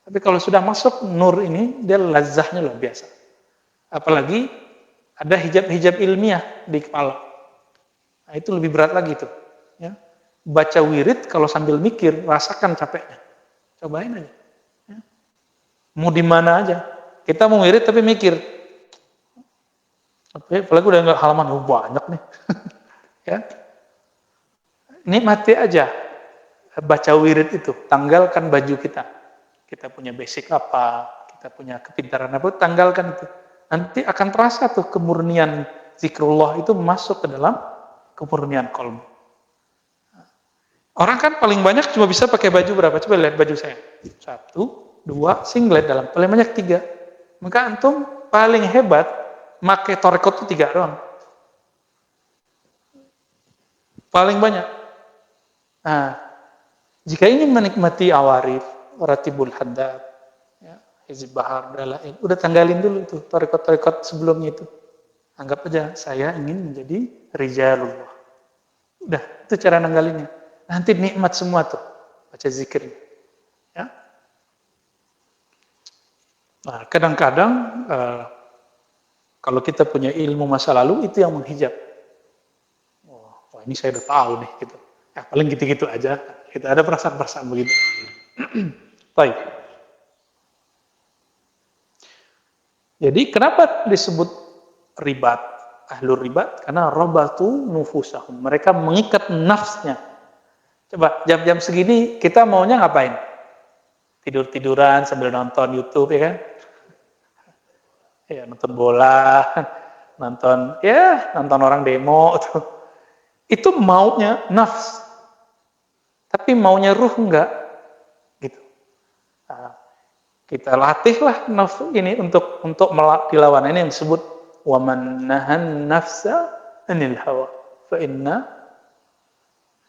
Tapi kalau sudah masuk nur ini, dia lazahnya luar biasa. Apalagi ada hijab-hijab ilmiah di kepala. Nah, itu lebih berat lagi tuh. Ya. Baca wirid kalau sambil mikir, rasakan capeknya. Cobain aja. Ya. Mau di mana aja. Kita mau wirid tapi mikir. Apalagi udah nggak halaman, banyak nih. Ya. Nikmati aja. Baca wirid itu. Tanggalkan baju kita. Kita punya basic apa, kita punya kepintaran apa, tanggalkan itu. Nanti akan terasa tuh kemurnian zikrullah itu masuk ke dalam kemurnian kolbu. Orang kan paling banyak cuma bisa pakai baju berapa? Coba lihat baju saya. 1, 2, singlet dalam. Paling banyak 3. Maka antum paling hebat pakai torekot itu 3 doang. Paling banyak. Nah, jika ingin menikmati awarif, Ratibul Haddad, ya, Hizib Bahar, Dalail, udah tanggalin dulu tuh torekot-torekot sebelumnya itu. Anggap aja saya ingin menjadi rijalullah. Udah, itu cara nanggalinnya. Nanti nikmat semua tuh baca zikir. Ya. Nah, kadang-kadang kalau kita punya ilmu masa lalu itu yang menghijab. Wah, ini saya udah tahu nih gitu. Ya, paling gitu-gitu aja. Kita ada perasaan-perasaan begitu. Baik. Jadi kenapa disebut ribat? Ahlul ribat karena robatu nufusahum. Mereka mengikat nafsnya. Coba jam-jam segini kita maunya ngapain? Tidur-tiduran sambil nonton YouTube ya kan? Ya nonton bola, nonton orang demo tuh. Itu maunya nafs. Tapi maunya ruh enggak. Gitu. Nah, kita latihlah nafs ini untuk dilawan. Ini yang disebut waman nahan nafsa anil hawa fa inna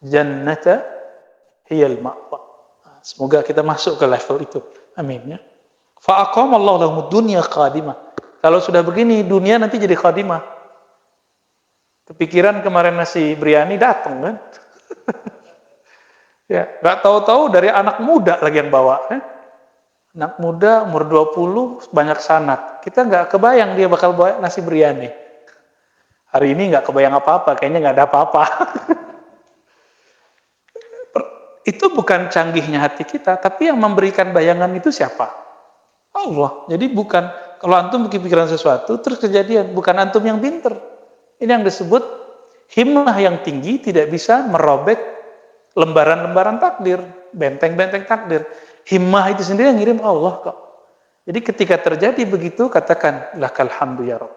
jannata hiyal ma'wa. Semoga kita masuk ke level itu. Amin ya. Fa aqamallahu lahum dunya qadimah. Kalau sudah begini dunia nanti jadi qadimah. Kepikiran kemarin nasi biryani datang kan? Ya, enggak tahu-tahu dari anak muda lagi yang bawa, Anak muda umur 20 banyak sanat. Kita nggak kebayang dia bakal bawa nasi biryani. Hari ini nggak kebayang apa-apa, kayaknya nggak ada apa-apa. Itu bukan canggihnya hati kita, tapi yang memberikan bayangan itu siapa? Allah. Jadi bukan, kalau antum kepikiran sesuatu, terus kejadian. Bukan antum yang pinter. Ini yang disebut himmah yang tinggi tidak bisa merobek lembaran-lembaran takdir, benteng-benteng takdir. Himmah itu sendiri yang ngirim Allah kok. Jadi ketika terjadi begitu, katakan, lakal hamdu ya Rabb.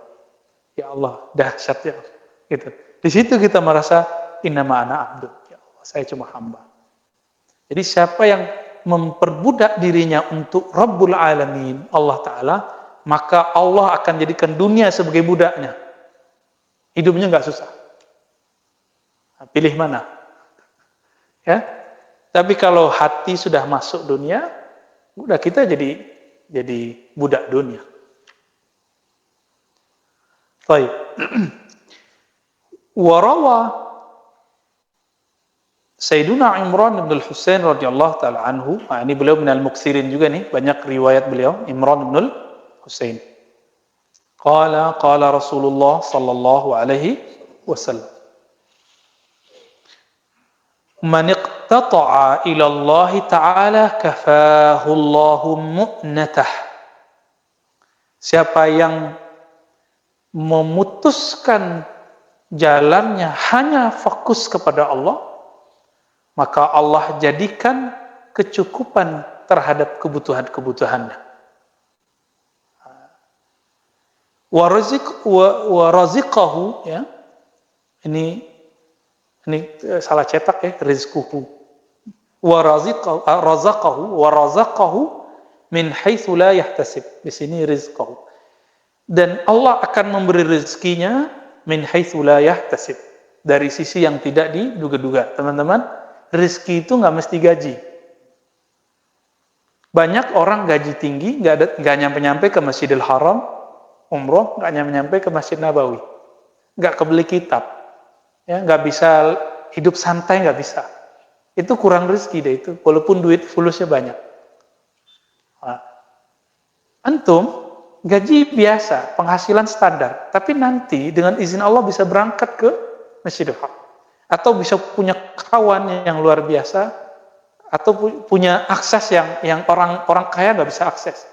Ya Allah, dahsyat ya Allah. Gitu. Di situ kita merasa, innama ana abdu. Ya Allah, saya cuma hamba. Jadi siapa yang memperbudak dirinya untuk Rabbul Alamin, Allah Ta'ala, maka Allah akan jadikan dunia sebagai budaknya. Hidupnya nggak susah. Nah, pilih mana? Ya, tapi kalau hati sudah masuk dunia, udah kita jadi budak dunia. Baik. Warawa Sayyiduna Imran bin Al-Husain radhiyallahu taala anhu. Nah, ini beliau minal muksirin juga nih, banyak riwayat beliau, Imran bin Al-Husain. Qala Rasulullah sallallahu alaihi wasallam. Man iqtata'a ila Allah Ta'ala kafahu Allahu mu'natah. Siapa yang memutuskan jalannya hanya fokus kepada Allah, maka Allah jadikan kecukupan terhadap kebutuhan-kebutuhannya. Wa raziqahu, ya. Ini salah cetak ya, rizquhu. Wa razaqahu min haitsu la yahtasib. Di sini rizqahu. Dan Allah akan memberi rezekinya min haitsu la yahtasib, dari sisi yang tidak diduga-duga. Teman-teman, rezeki itu nggak mesti gaji. Banyak orang gaji tinggi nggak nyampe-nyampe ke Masjidil Haram, umroh nggak nyampe-nyampe ke Masjid Nabawi, nggak kebeli kitab, ya nggak bisa hidup santai, nggak bisa. Itu kurang rezeki deh itu, walaupun duit fulusnya banyak. Nah, antum gaji biasa, penghasilan standar, tapi nanti dengan izin Allah bisa berangkat ke Masjidil Haram, atau bisa punya kawan yang luar biasa, atau punya akses yang orang kaya nggak bisa akses.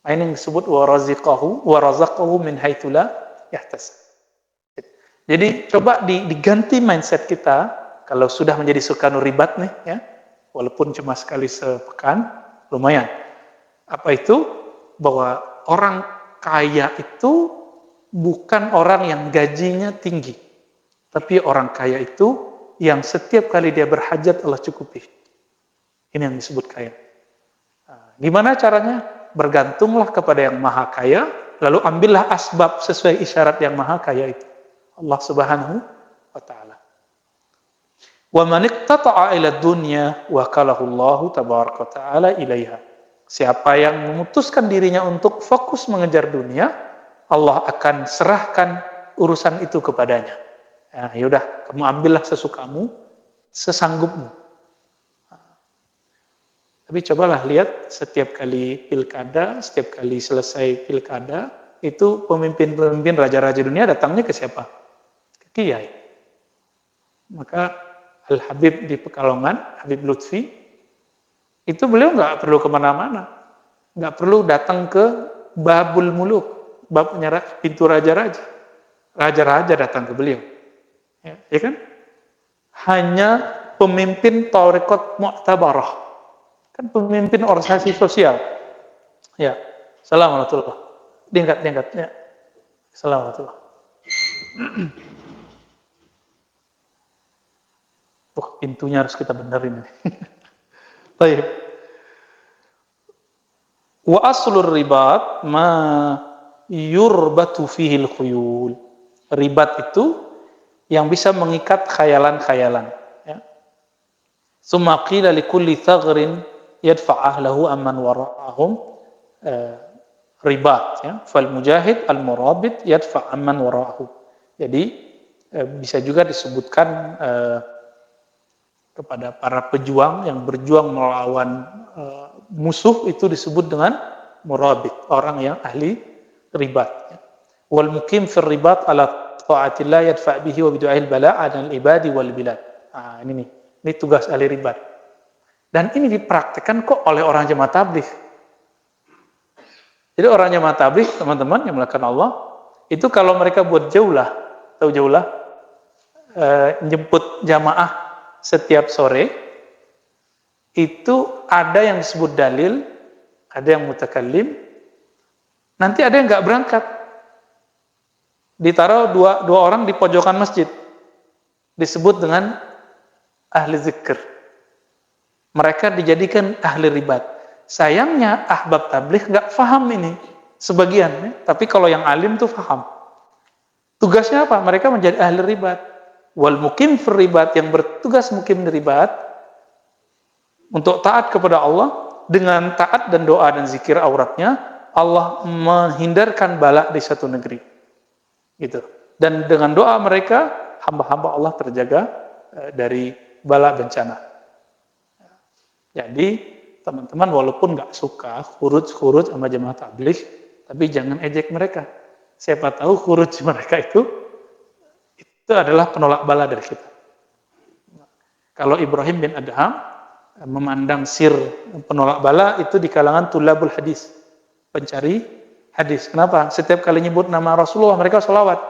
Nah, ini yang disebut warazaqahu min haitsu la yahtasib. Jadi coba diganti mindset kita kalau sudah menjadi sukanur ribat nih, ya, walaupun cuma sekali sepekan, lumayan. Apa itu? Bahwa orang kaya itu bukan orang yang gajinya tinggi, tapi orang kaya itu yang setiap kali dia berhajat Allah cukupi. Ini yang disebut kaya. Nah, gimana caranya? Bergantunglah kepada yang maha kaya, lalu ambillah asbab sesuai isyarat yang maha kaya itu, Allah Subhanahu wa ta'ala. Wa man iqtata'a ila dunya wakalahu Allah tabaraka wa ta'ala ilaiha. Siapa yang memutuskan dirinya untuk fokus mengejar dunia, Allah akan serahkan urusan itu kepadanya. Ya, yaudah, kamu ambillah sesukamu, sesanggupmu. Tapi cobalah lihat, setiap kali pilkada, setiap kali selesai pilkada, itu pemimpin-pemimpin raja-raja dunia datangnya ke siapa? Ke kiai. Maka Al-Habib di Pekalongan, Habib Lutfi, itu beliau nggak perlu kemana-mana, nggak perlu datang ke Babul Muluk, pintu raja-raja, raja-raja datang ke beliau, ya kan? Hanya pemimpin Tarekat Mu'tabarah, kan pemimpin organisasi sosial, ya. Assalamualaikum, diangkat, ya. Assalamualaikum. Pintunya harus kita benerin. Baik. Wa aslur ribat ma yurbatu fihi al-khuyul. Ribat itu yang bisa mengikat khayalan-khayalan, ya. Summa qila likulli thagrin yadfa' ahlahu amman wara'ahum ribat, ya. Fal mujahid al-murabit yadfa' amman wara'ahu. Jadi bisa juga disebutkan kepada para pejuang yang berjuang melawan musuh, itu disebut dengan murabit, orang yang ahli ribat. Wal mukim fir ribat ala ta'atillah yadfa' bihi wa bidu'ahil bala'a dan ibadi wal bilad. Nah, ini tugas ahli ribat. Dan ini dipraktikkan kok oleh orang jemaah tabligh. Jadi orang jemaah tabligh, teman-teman yang melakukan Allah, itu kalau mereka buat jaulah, tahu jaulah, jemput jamaah setiap sore, itu ada yang disebut dalil, ada yang mutakallim, nanti ada yang nggak berangkat, ditaruh dua orang di pojokan masjid, disebut dengan ahli zikr. Mereka dijadikan ahli ribat. Sayangnya ahbab tabligh nggak paham ini, sebagian, ya. Tapi kalau yang alim tuh paham. Tugasnya apa? Mereka menjadi ahli ribat. Wal mukim fir ribat, yang bertugas mukim di ribat untuk taat kepada Allah, dengan taat dan doa dan zikir auratnya, Allah menghindarkan bala di satu negeri, gitu. Dan dengan doa mereka, hamba-hamba Allah terjaga dari bala bencana. Jadi teman-teman walaupun nggak suka khuruj sama jemaah tabligh, tapi jangan ejek mereka. Siapa tahu khuruj mereka itu adalah penolak bala dari kita. Kalau Ibrahim bin Adham memandang sir penolak bala itu di kalangan tulabul hadis, pencari hadis. Kenapa? Setiap kali nyebut nama Rasulullah mereka sholawat.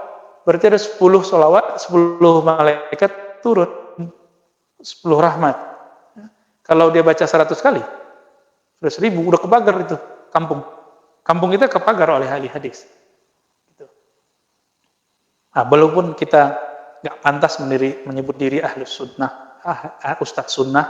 Berarti ada 10 sholawat, 10 malaikat turut, 10 rahmat. Kalau dia baca 100 kali, 100.000 udah kepagar itu kampung. Kampung kita kepagar oleh ahli hadis. Gitu. Nah, walaupun kita nggak pantas menyebut diri ahlus sunnah, ustadz sunnah,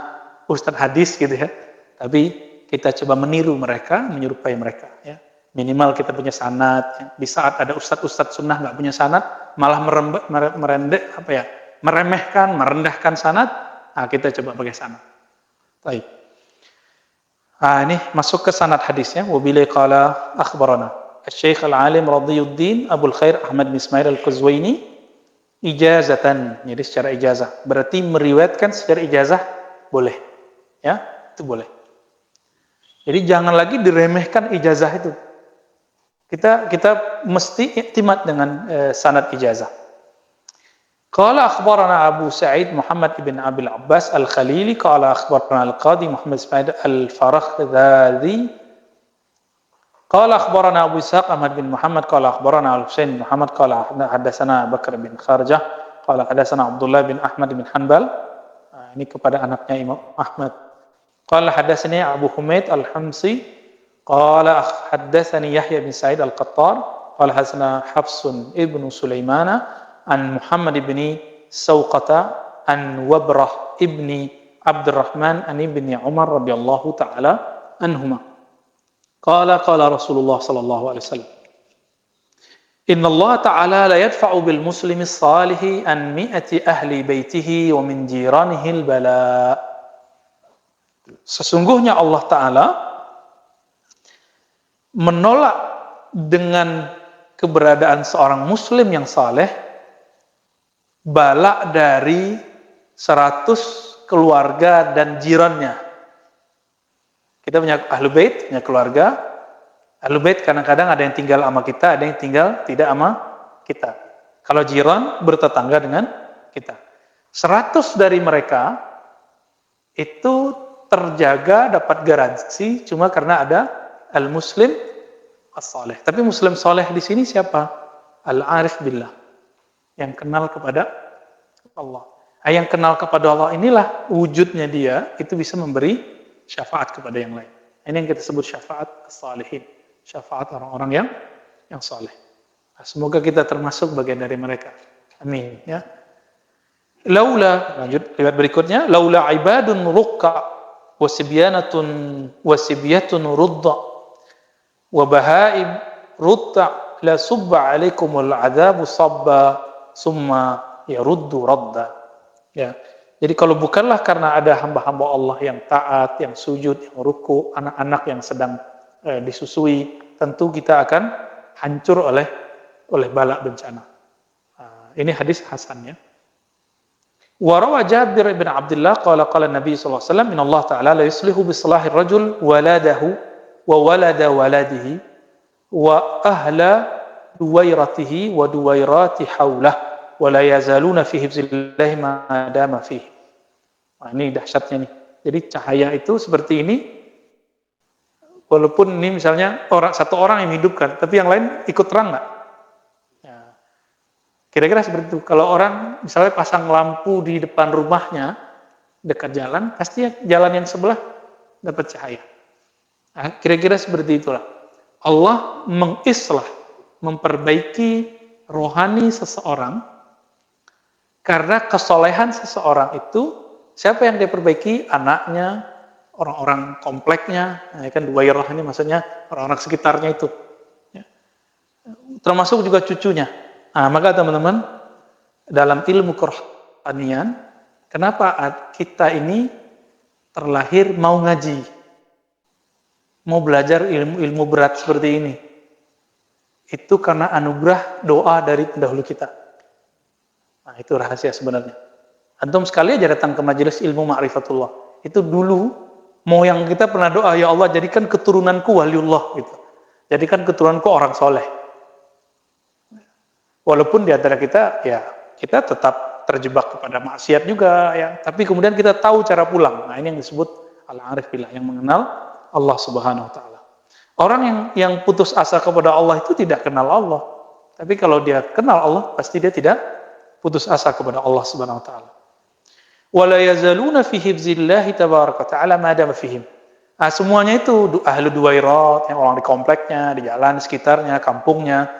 ustadz hadis gitu ya. Tapi kita coba meniru mereka, menyerupai mereka. Ya. Minimal kita punya sanad. Ya. Di saat ada ustadz sunnah nggak punya sanad, malah meremehkan, merendahkan sanad. Nah, kita coba pakai sanad. Baik. Nah, ini masuk ke sanad hadisnya. Wabila qala akhbarana Syekh Al-Alim Radiyuddin Abul Khair Ahmad bin Ismail Al-Qazwaini ijazatan, jadi secara ijazah. Berarti meriwayatkan secara ijazah boleh. Ya, itu boleh. Jadi jangan lagi diremehkan ijazah itu. Kita mesti iktimad dengan sanad ijazah. Qala akhbarana Abu Sa'id Muhammad ibn Abil Abbas Al-Khalili qala akhbarana Al-Qadi Muhammad Ismail Al-Farakhdadi qala akhbarana Abu Ishaq Ahmad bin Muhammad qala akhbarana Al-Husain bin Muhammad qala hadatsana Bakar bin Kharjah qala hadatsana Abdullah bin Ahmad bin Hanbal. Ini kepada anaknya Imam Ahmad. Qala hadatsani Abu Humaid Al-Hamsi qala hadatsani Yahya bin Sa'id Al-Qattar qala hadatsana Hafsun ibn Sulaimana an Muhammad ibn Sawqata an Wabrah ibn Abdurrahman an ibn Umar radhiyallahu taala anhuma qala Rasulullah sallallahu alaihi wasallam inna Allah ta'ala la yadfa'u bil muslimi salihi an mi'ati ahli baitihi wa min jiranihi al bala. Sesungguhnya Allah Ta'ala menolak dengan keberadaan seorang muslim yang saleh bala dari 100 keluarga dan jirannya. Kita punya ahlu bait, punya keluarga. Ahlu bait kadang-kadang ada yang tinggal sama kita, ada yang tinggal tidak sama kita. Kalau jiran bertetangga dengan kita. 100 dari mereka itu terjaga, dapat garansi cuma karena ada al-muslim as-salih. Tapi muslim saleh di sini siapa? Al-arif billah. Yang kenal kepada Allah. Yang kenal kepada Allah inilah wujudnya dia itu bisa memberi syafaat kepada yang lain. Ini yang kita sebut syafaat as-salihin. Syafaat orang-orang yang saleh. Nah, semoga kita termasuk bagian dari mereka. Amin ya. Laula, lanjut riwayat berikutnya, laula ibadun rukka wasibyatun rudda wa bahaim rutta la subba alaikumul adzabu sabba summa yaruddu radda. Ya. Jadi kalau bukanlah karena ada hamba-hamba Allah yang taat, yang sujud, yang ruku, anak-anak yang sedang disusui, tentu kita akan hancur oleh bala bencana. Ini hadis hasan ya. Wa rawa Jabir bin Abdullah qala Nabi sallallahu alaihi wasallam inna Allah ta'ala la yuslihu bi salahir rajul waladahu wa walada waladihi wa ahla duwairatihi wa duwairati haulah wa la yazaluna fi hifzillahi ma dama fihi. Nah, ini dahsyatnya nih. Jadi cahaya itu seperti ini, walaupun ini misalnya satu orang yang hidupkan, tapi yang lain ikut terang nggak? Ya. Kira-kira seperti itu. Kalau orang misalnya pasang lampu di depan rumahnya, dekat jalan, pasti jalan yang sebelah dapat cahaya. Nah, kira-kira seperti itulah. Allah mengislah, memperbaiki rohani seseorang, karena kesolehan seseorang itu, siapa yang dia perbaiki? Anaknya, orang-orang kompleknya, nah, kan duwairah ini maksudnya orang-orang sekitarnya itu. Ya. Termasuk juga cucunya. Nah, maka teman-teman, dalam ilmu kerohanian, kenapa kita ini terlahir mau ngaji, mau belajar ilmu berat seperti ini? Itu karena anugerah doa dari pendahulu kita. Nah, itu rahasia sebenarnya. Antum sekali aja datang ke majelis ilmu ma'rifatullah. Itu dulu moyang kita pernah doa, ya Allah jadikan keturunanku waliullah gitu. Jadikan keturunanku orang soleh. Walaupun di antara kita ya kita tetap terjebak kepada maksiat juga ya, tapi kemudian kita tahu cara pulang. Nah, ini yang disebut al-arif billah, yang mengenal Allah Subhanahu wa taala. Orang yang putus asa kepada Allah itu tidak kenal Allah. Tapi kalau dia kenal Allah, pasti dia tidak putus asa kepada Allah Subhanahu wa taala. Wala yazaluna fi hifzillahi tabaraka ta'ala ma dama fihim. Nah, semuanya itu ahlu duwairat, yang orang di kompleknya, di jalan di sekitarnya, kampungnya,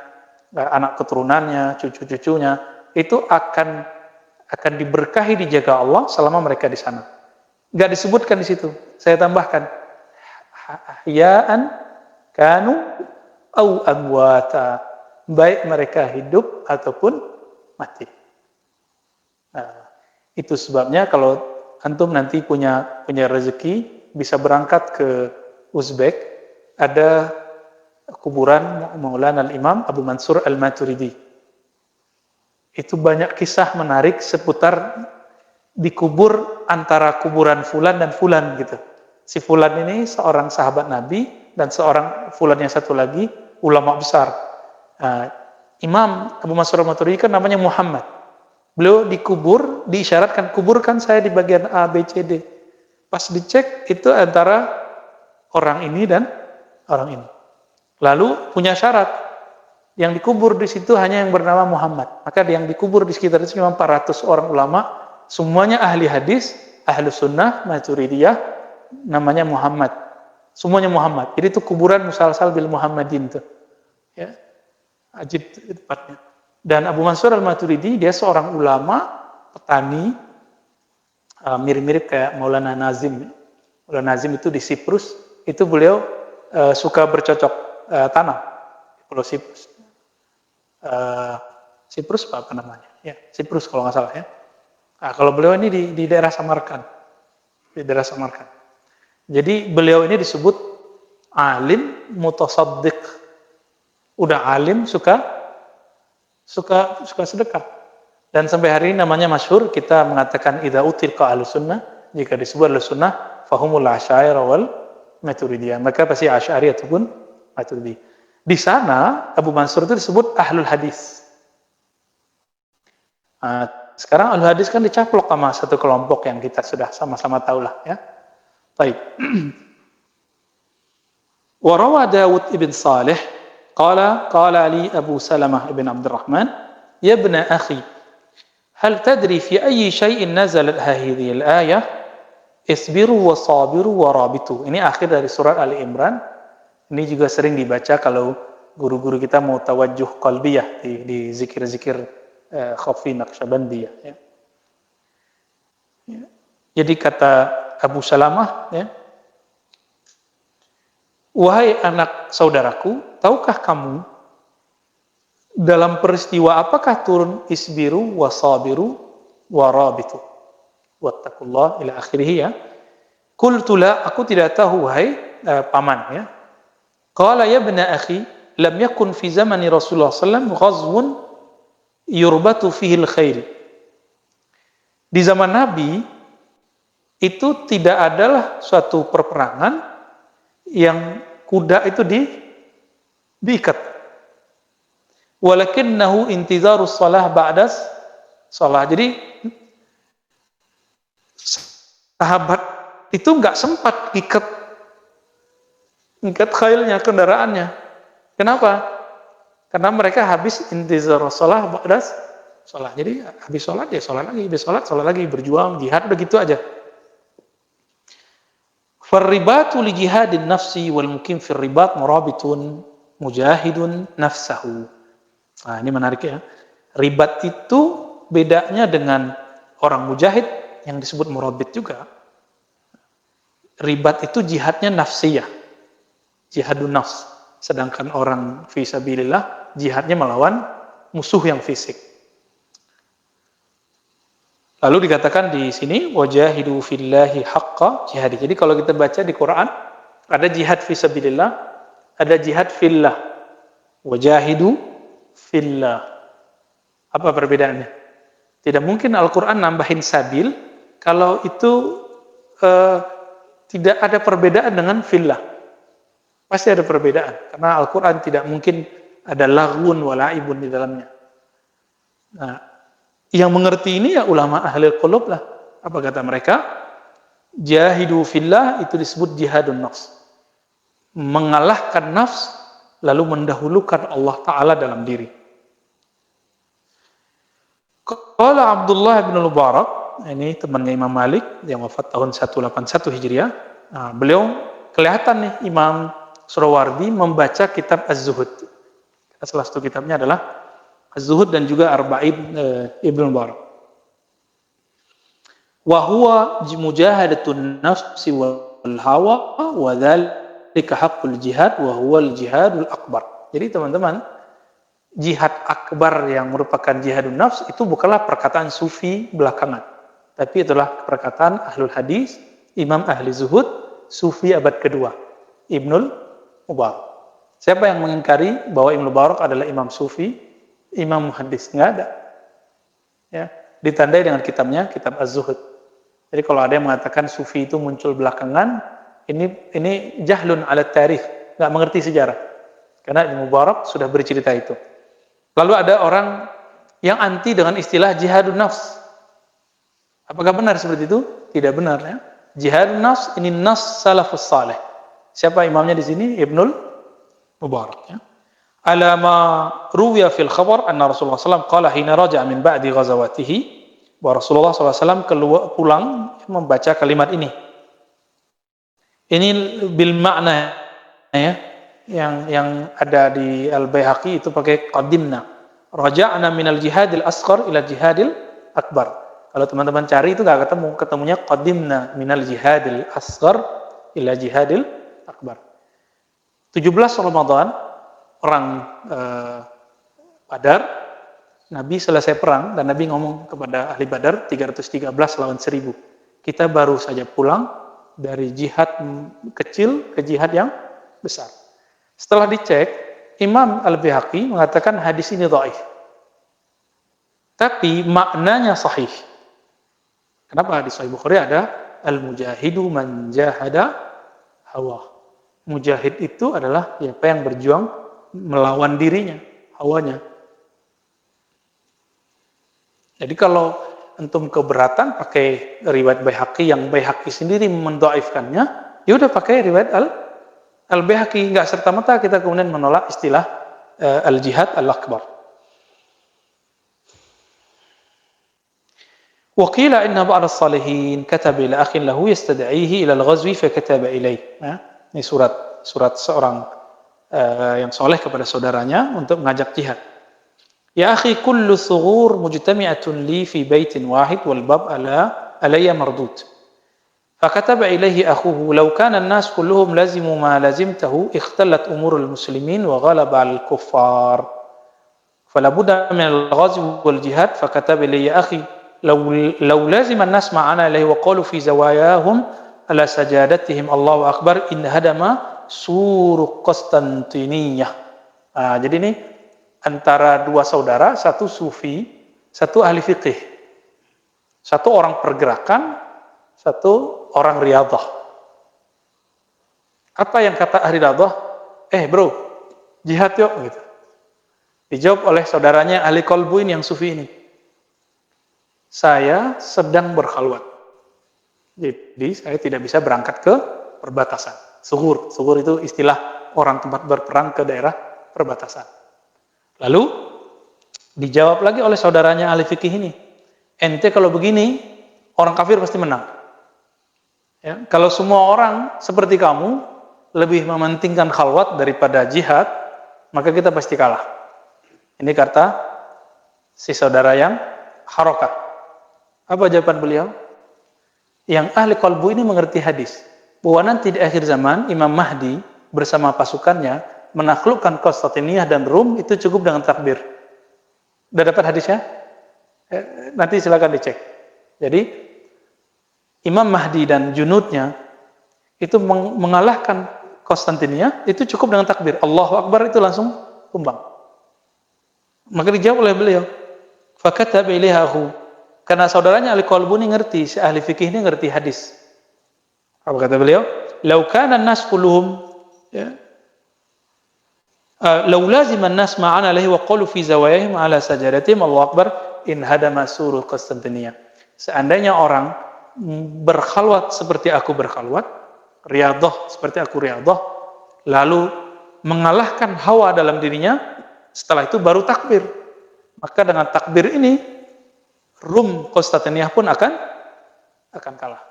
anak keturunannya, cucu-cucunya, itu akan diberkahi, dijaga Allah selama mereka di sana. Enggak disebutkan di situ. Saya tambahkan ahya'an kanu au amwata, baik mereka hidup ataupun mati. Nah, itu sebabnya kalau antum nanti punya rezeki bisa berangkat ke Uzbek, ada kuburan Maulana al-Imam Abu Mansur al-Maturidi. Itu banyak kisah menarik seputar dikubur antara kuburan fulan dan fulan gitu. Si fulan ini seorang sahabat Nabi dan seorang fulan yang satu lagi ulama besar. Imam Abu Mansur al-Maturidi kan namanya Muhammad. Beliau dikubur, diisyaratkan kuburkan saya di bagian A, B, C, D. Pas dicek itu antara orang ini dan orang ini. Lalu punya syarat, yang dikubur di situ hanya yang bernama Muhammad. Maka yang dikubur di sekitar itu cuma 400 orang ulama, semuanya ahli hadis, ahli sunnah, Maturidiyah, namanya Muhammad. Semuanya Muhammad. Jadi itu kuburan musalsal bil Muhammadin tuh. Ya. Ajib tempatnya. Dan Abu Mansur al-Maturidi dia seorang ulama, petani, mirip-mirip kayak Maulana Nazim. Maulana Nazim itu di Siprus, itu beliau suka bercocok tanam di Pulau Siprus. Siprus apa namanya? Ya, Siprus kalau nggak salah ya. Nah, kalau beliau ini di daerah Samarkand, di daerah Samarkand. Jadi beliau ini disebut alim mutasaddiq. Udah alim suka sedekah. Dan sampai hari ini namanya masyhur, kita mengatakan idza utilqa ahlussunnah, jika disebut ahlussunnah fahumul asy'ariyah wal maturidiyah, maka pasti asy'ari ataupun maturidi. Di sana Abu Mansur itu disebut ahlul hadis. Sekarang ahlul hadis kan dicaplok sama satu kelompok yang kita sudah sama-sama tahu lah ya. Baik. Wa rawa Dawud ibn Salih qala li Abu Salamah ibn Abdurrahman ya ibn akhi hal tadri fi ayyi shay'in nazalat hadhihi al-ayah isbiru wa sabiru wa rabitu. Ini akhir dari surat Ali Imran. Ini juga sering dibaca kalau guru-guru kita mau tawajjuh qalbiyah di zikir-zikir Khafi Naqsyabandiyah ya. Jadi kata Abu Salamah ya, wahai anak saudaraku, tahukah kamu dalam peristiwa apakah turun isbiru wa sabiru wa rabitu wattaqullah ila akhirih ya. Qultu la, aku tidak tahu wahai paman ya. Qala ya ibn akhi lam yakun fi zamani Rasulullah sallallahu alaihi wasallam ghazwun yurbatu fihi al-khail. Di zaman Nabi itu tidak adalah suatu perperangan yang kuda itu diikat. Walakinnahu intizarus shalah ba'das shalah. Jadi sahabat itu enggak sempat ikat khailnya, kendaraannya. Kenapa? Karena mereka habis intizar shalah ba'das shalah. Jadi habis sholat ya sholat lagi, habis sholat lagi, berjuang, jihad begitu aja. Farribatu li jihadin nafsi wal mukim fir ribat murabitun mujahidun nafsahu. Nah, ini menarik ya. Ribat itu bedanya dengan orang mujahid yang disebut murabit juga. Ribat itu jihadnya nafsiyah. Jihadun nafs. Sedangkan orang fi sabilillah jihadnya melawan musuh yang fisik. Lalu dikatakan di sini wajahidu fillahi haqqa jihadi. Jadi kalau kita baca di Quran ada jihad fi sabilillah, ada jihad fillah. Wajahidu fillah. Apa perbedaannya? Tidak mungkin Al-Qur'an nambahin sabil kalau itu tidak ada perbedaan dengan fillah. Pasti ada perbedaan karena Al-Qur'an tidak mungkin ada laghun wa la'ibun di dalamnya. Nah, yang mengerti ini ya ulama ahli qulub lah. Apa kata mereka? Jahidu fillah itu disebut jihadun nafs. Mengalahkan nafs lalu mendahulukan Allah Ta'ala dalam diri. Qala Abdullah bin Mubarak, ini temannya Imam Malik yang wafat tahun 181 Hijriah. Nah, beliau kelihatan nih Imam Surawardi membaca kitab Az-Zuhud. Salah satu kitabnya adalah Az-Zuhud dan juga Arba'in Ibnu Mubarak. Wa huwa mujahadatun nafsi wal hawa wa dzalika haqqul jihad wa huwa al-jihadul akbar. Jadi teman-teman, jihad akbar yang merupakan jihadun nafs itu bukanlah perkataan sufi belakangan, tapi itulah perkataan ahlul hadis, imam ahli zuhud, sufi abad kedua, Ibnul Mubarak. Siapa yang mengingkari bahwa Ibnu Mubarak adalah imam sufi, imam muhaddis? Nggak ada. Ya, ditandai dengan kitabnya, kitab Az-Zuhud. Jadi kalau ada yang mengatakan sufi itu muncul belakangan, ini jahlun ala tarikh, nggak mengerti sejarah. Karena Ibnu Mubarak sudah bercerita itu. Lalu ada orang yang anti dengan istilah jihadun nafs. Apakah benar seperti itu? Tidak benar ya. Jihadun nafs ini nas salafus salih. Siapa imamnya di sini? Ibnul Mubarak ya. Ala ma ruwiya fil khabar anna Rasulullah SAW qala hina raja'a min ba'di ghazawatihi, bahwa Rasulullah SAW keluar pulang membaca kalimat ini. Ini bil makna ya, yang ada di Al-Baihaqi itu pakai qadimna. Raja'na minal jihadil asghar ila jihadil akbar. Kalau teman-teman cari itu nggak ketemu, ketemunya qadimna minal jihadil asghar ila jihadil akbar. 17 Ramadan perang Badar, Nabi selesai perang dan Nabi ngomong kepada ahli Badar 313 lawan 1000. Kita baru saja pulang dari jihad kecil ke jihad yang besar. Setelah dicek, Imam Al-Baihaqi mengatakan hadis ini dhaif. Tapi maknanya sahih. Kenapa? Di Sahih Bukhari ada al-mujahidu man jahada hawa. Mujahid itu adalah siapa yang berjuang melawan dirinya, hawanya. Jadi kalau antum keberatan pakai riwayat Baihaqi yang Baihaqi sendiri mendhaifkannya, ya udah pakai riwayat Al-Baihaqi, enggak serta-merta kita kemudian menolak istilah al-jihad al-akbar. Wa qila inna ba'd as-salihin kataba ila akhin lahu yastad'ihi ila al-ghazwi fa kataba ilayhi. Ini surat seorang yang soleh kepada saudaranya untuk mengajak jihad. Ya akhi, kullu thughur mujtami'atun li fi baitin wahid wal bab alayya mardud. فكتب إليه أخوه لو كان الناس كلهم لزموا ما لزمته اختلت أمور المسلمين وغلب على الكفار فلا بد من الغزو والجهاد فكتب إلي أخي لو لازم الناس معنا إليه وقالوا في زواياهم على سجادتهم الله أكبر إن هدم سور قسطنطينية. Jadi ini antara dua saudara, satu sufi, satu ahli fikih, satu orang pergerakan, satu orang riyadhah. Apa yang kata ahli riyadhah? Bro, jihad yuk gitu. Dijawab oleh saudaranya ahli qalbu ini yang sufi ini. Saya sedang berkhalwat. Jadi saya tidak bisa berangkat ke perbatasan. Sughur itu istilah orang tempat berperang ke daerah perbatasan. Lalu dijawab lagi oleh saudaranya ahli fikih ini. Ente kalau begini, orang kafir pasti menang. Ya, kalau semua orang seperti kamu lebih mementingkan khalwat daripada jihad, maka kita pasti kalah. Ini kata si saudara yang harokat. Apa jawaban beliau? Yang ahli qalbu ini mengerti hadis bahwa nanti di akhir zaman Imam Mahdi bersama pasukannya menaklukkan Konstantiniyah dan Rum, itu cukup dengan takbir. Udah dapat hadisnya? Nanti silakan dicek. Jadi Imam Mahdi dan junudnya itu mengalahkan Konstantiniyah, itu cukup dengan takbir. Allahu Akbar itu langsung tumbang. Maka dijawab oleh beliau, fakataba ilaihi akhu. Karena saudaranya ahli qalbu ini ngerti, si ahli fikih ini ngerti hadis. Apa kata beliau? Lau kana an-nas kulluhum lau lazima an-nas ma'ana alaihi wa qalu fi zawayahim ala sajadatihim Allahu Akbar in hadama surul Konstantiniyah. Seandainya orang berkhalwat seperti aku berkhalwat, riyadhah seperti aku riyadhah, lalu mengalahkan hawa dalam dirinya, setelah itu baru takbir. Maka dengan takbir ini Rum Konstantiniyah pun akan kalah.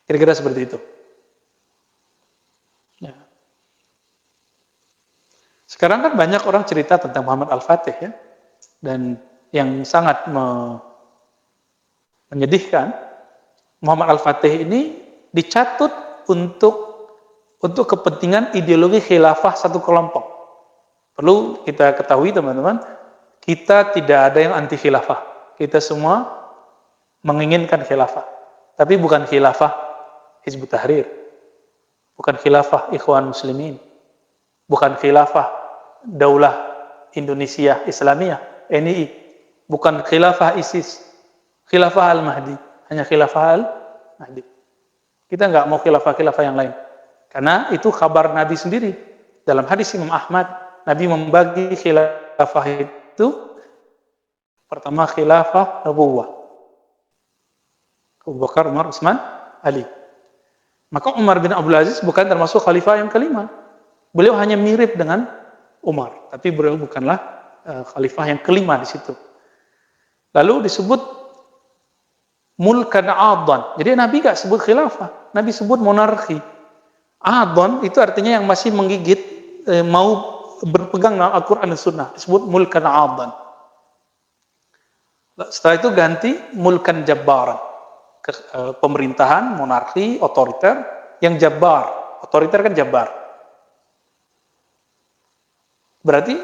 Kira-kira seperti itu. Ya. Sekarang kan banyak orang cerita tentang Muhammad Al-Fatih ya, dan yang sangat menyedihkan, Muhammad Al-Fatih ini dicatut untuk kepentingan ideologi khilafah satu kelompok. Perlu kita ketahui teman-teman, kita tidak ada yang anti khilafah. Kita semua menginginkan khilafah. Tapi bukan khilafah Hizbut Tahrir. Bukan khilafah Ikhwan Muslimin. Bukan khilafah Daulah Indonesia Islamiyah, NII. Bukan khilafah ISIS. Khilafah Al-Mahdi. Hanya khilafah Al-Mahdi. Kita nggak mau khilafah-khilafah yang lain. Karena itu kabar Nabi sendiri. dalam hadis Imam Ahmad, Nabi membagi khilafah itu pertama khilafah nubuwah. Abu Bakar, Umar, Utsman, Ali. Maka Umar bin Abdul Aziz bukan termasuk khalifah yang kelima. Beliau hanya mirip dengan Umar, tapi beliau bukanlah khalifah yang kelima di situ. Lalu disebut mulkan adhan. Jadi Nabi gak sebut khilafah, Nabi sebut monarki. Adhan itu artinya yang masih menggigit, mau berpegang dengan Al-Quran dan Sunnah, disebut mulkan adhan. Setelah itu ganti mulkan jabbaran, pemerintahan, monarki, otoriter, yang jabbar. Otoriter kan jabbar. Berarti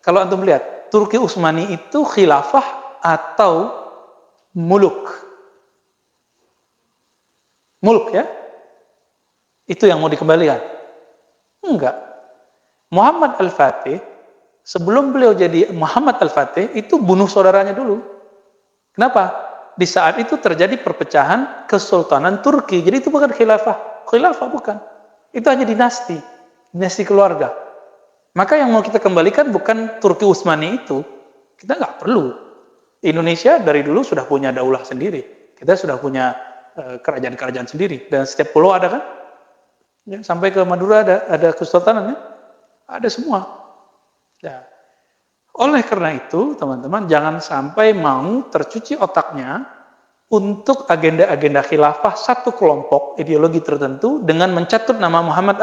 kalau antum lihat, Turki Utsmani itu khilafah atau muluk? Mulk ya? Itu yang mau dikembalikan? Enggak. Muhammad Al-Fatih, sebelum beliau jadi Muhammad Al-Fatih, itu bunuh saudaranya dulu. Kenapa? Di saat itu terjadi perpecahan Kesultanan Turki. Jadi itu bukan khilafah. Khilafah bukan. Itu hanya dinasti. Dinasti keluarga. Maka yang mau kita kembalikan bukan Turki Utsmani itu. Kita nggak perlu. Indonesia dari dulu sudah punya daulah sendiri. Kita sudah punya kerajaan-kerajaan sendiri. Dan setiap pulau ada kan? Ya, sampai ke Madura ada kesultanan ya? Ada semua. Ya. Oleh karena itu, teman-teman, jangan sampai mau tercuci otaknya untuk agenda-agenda khilafah satu kelompok ideologi tertentu dengan mencatut nama Muhammad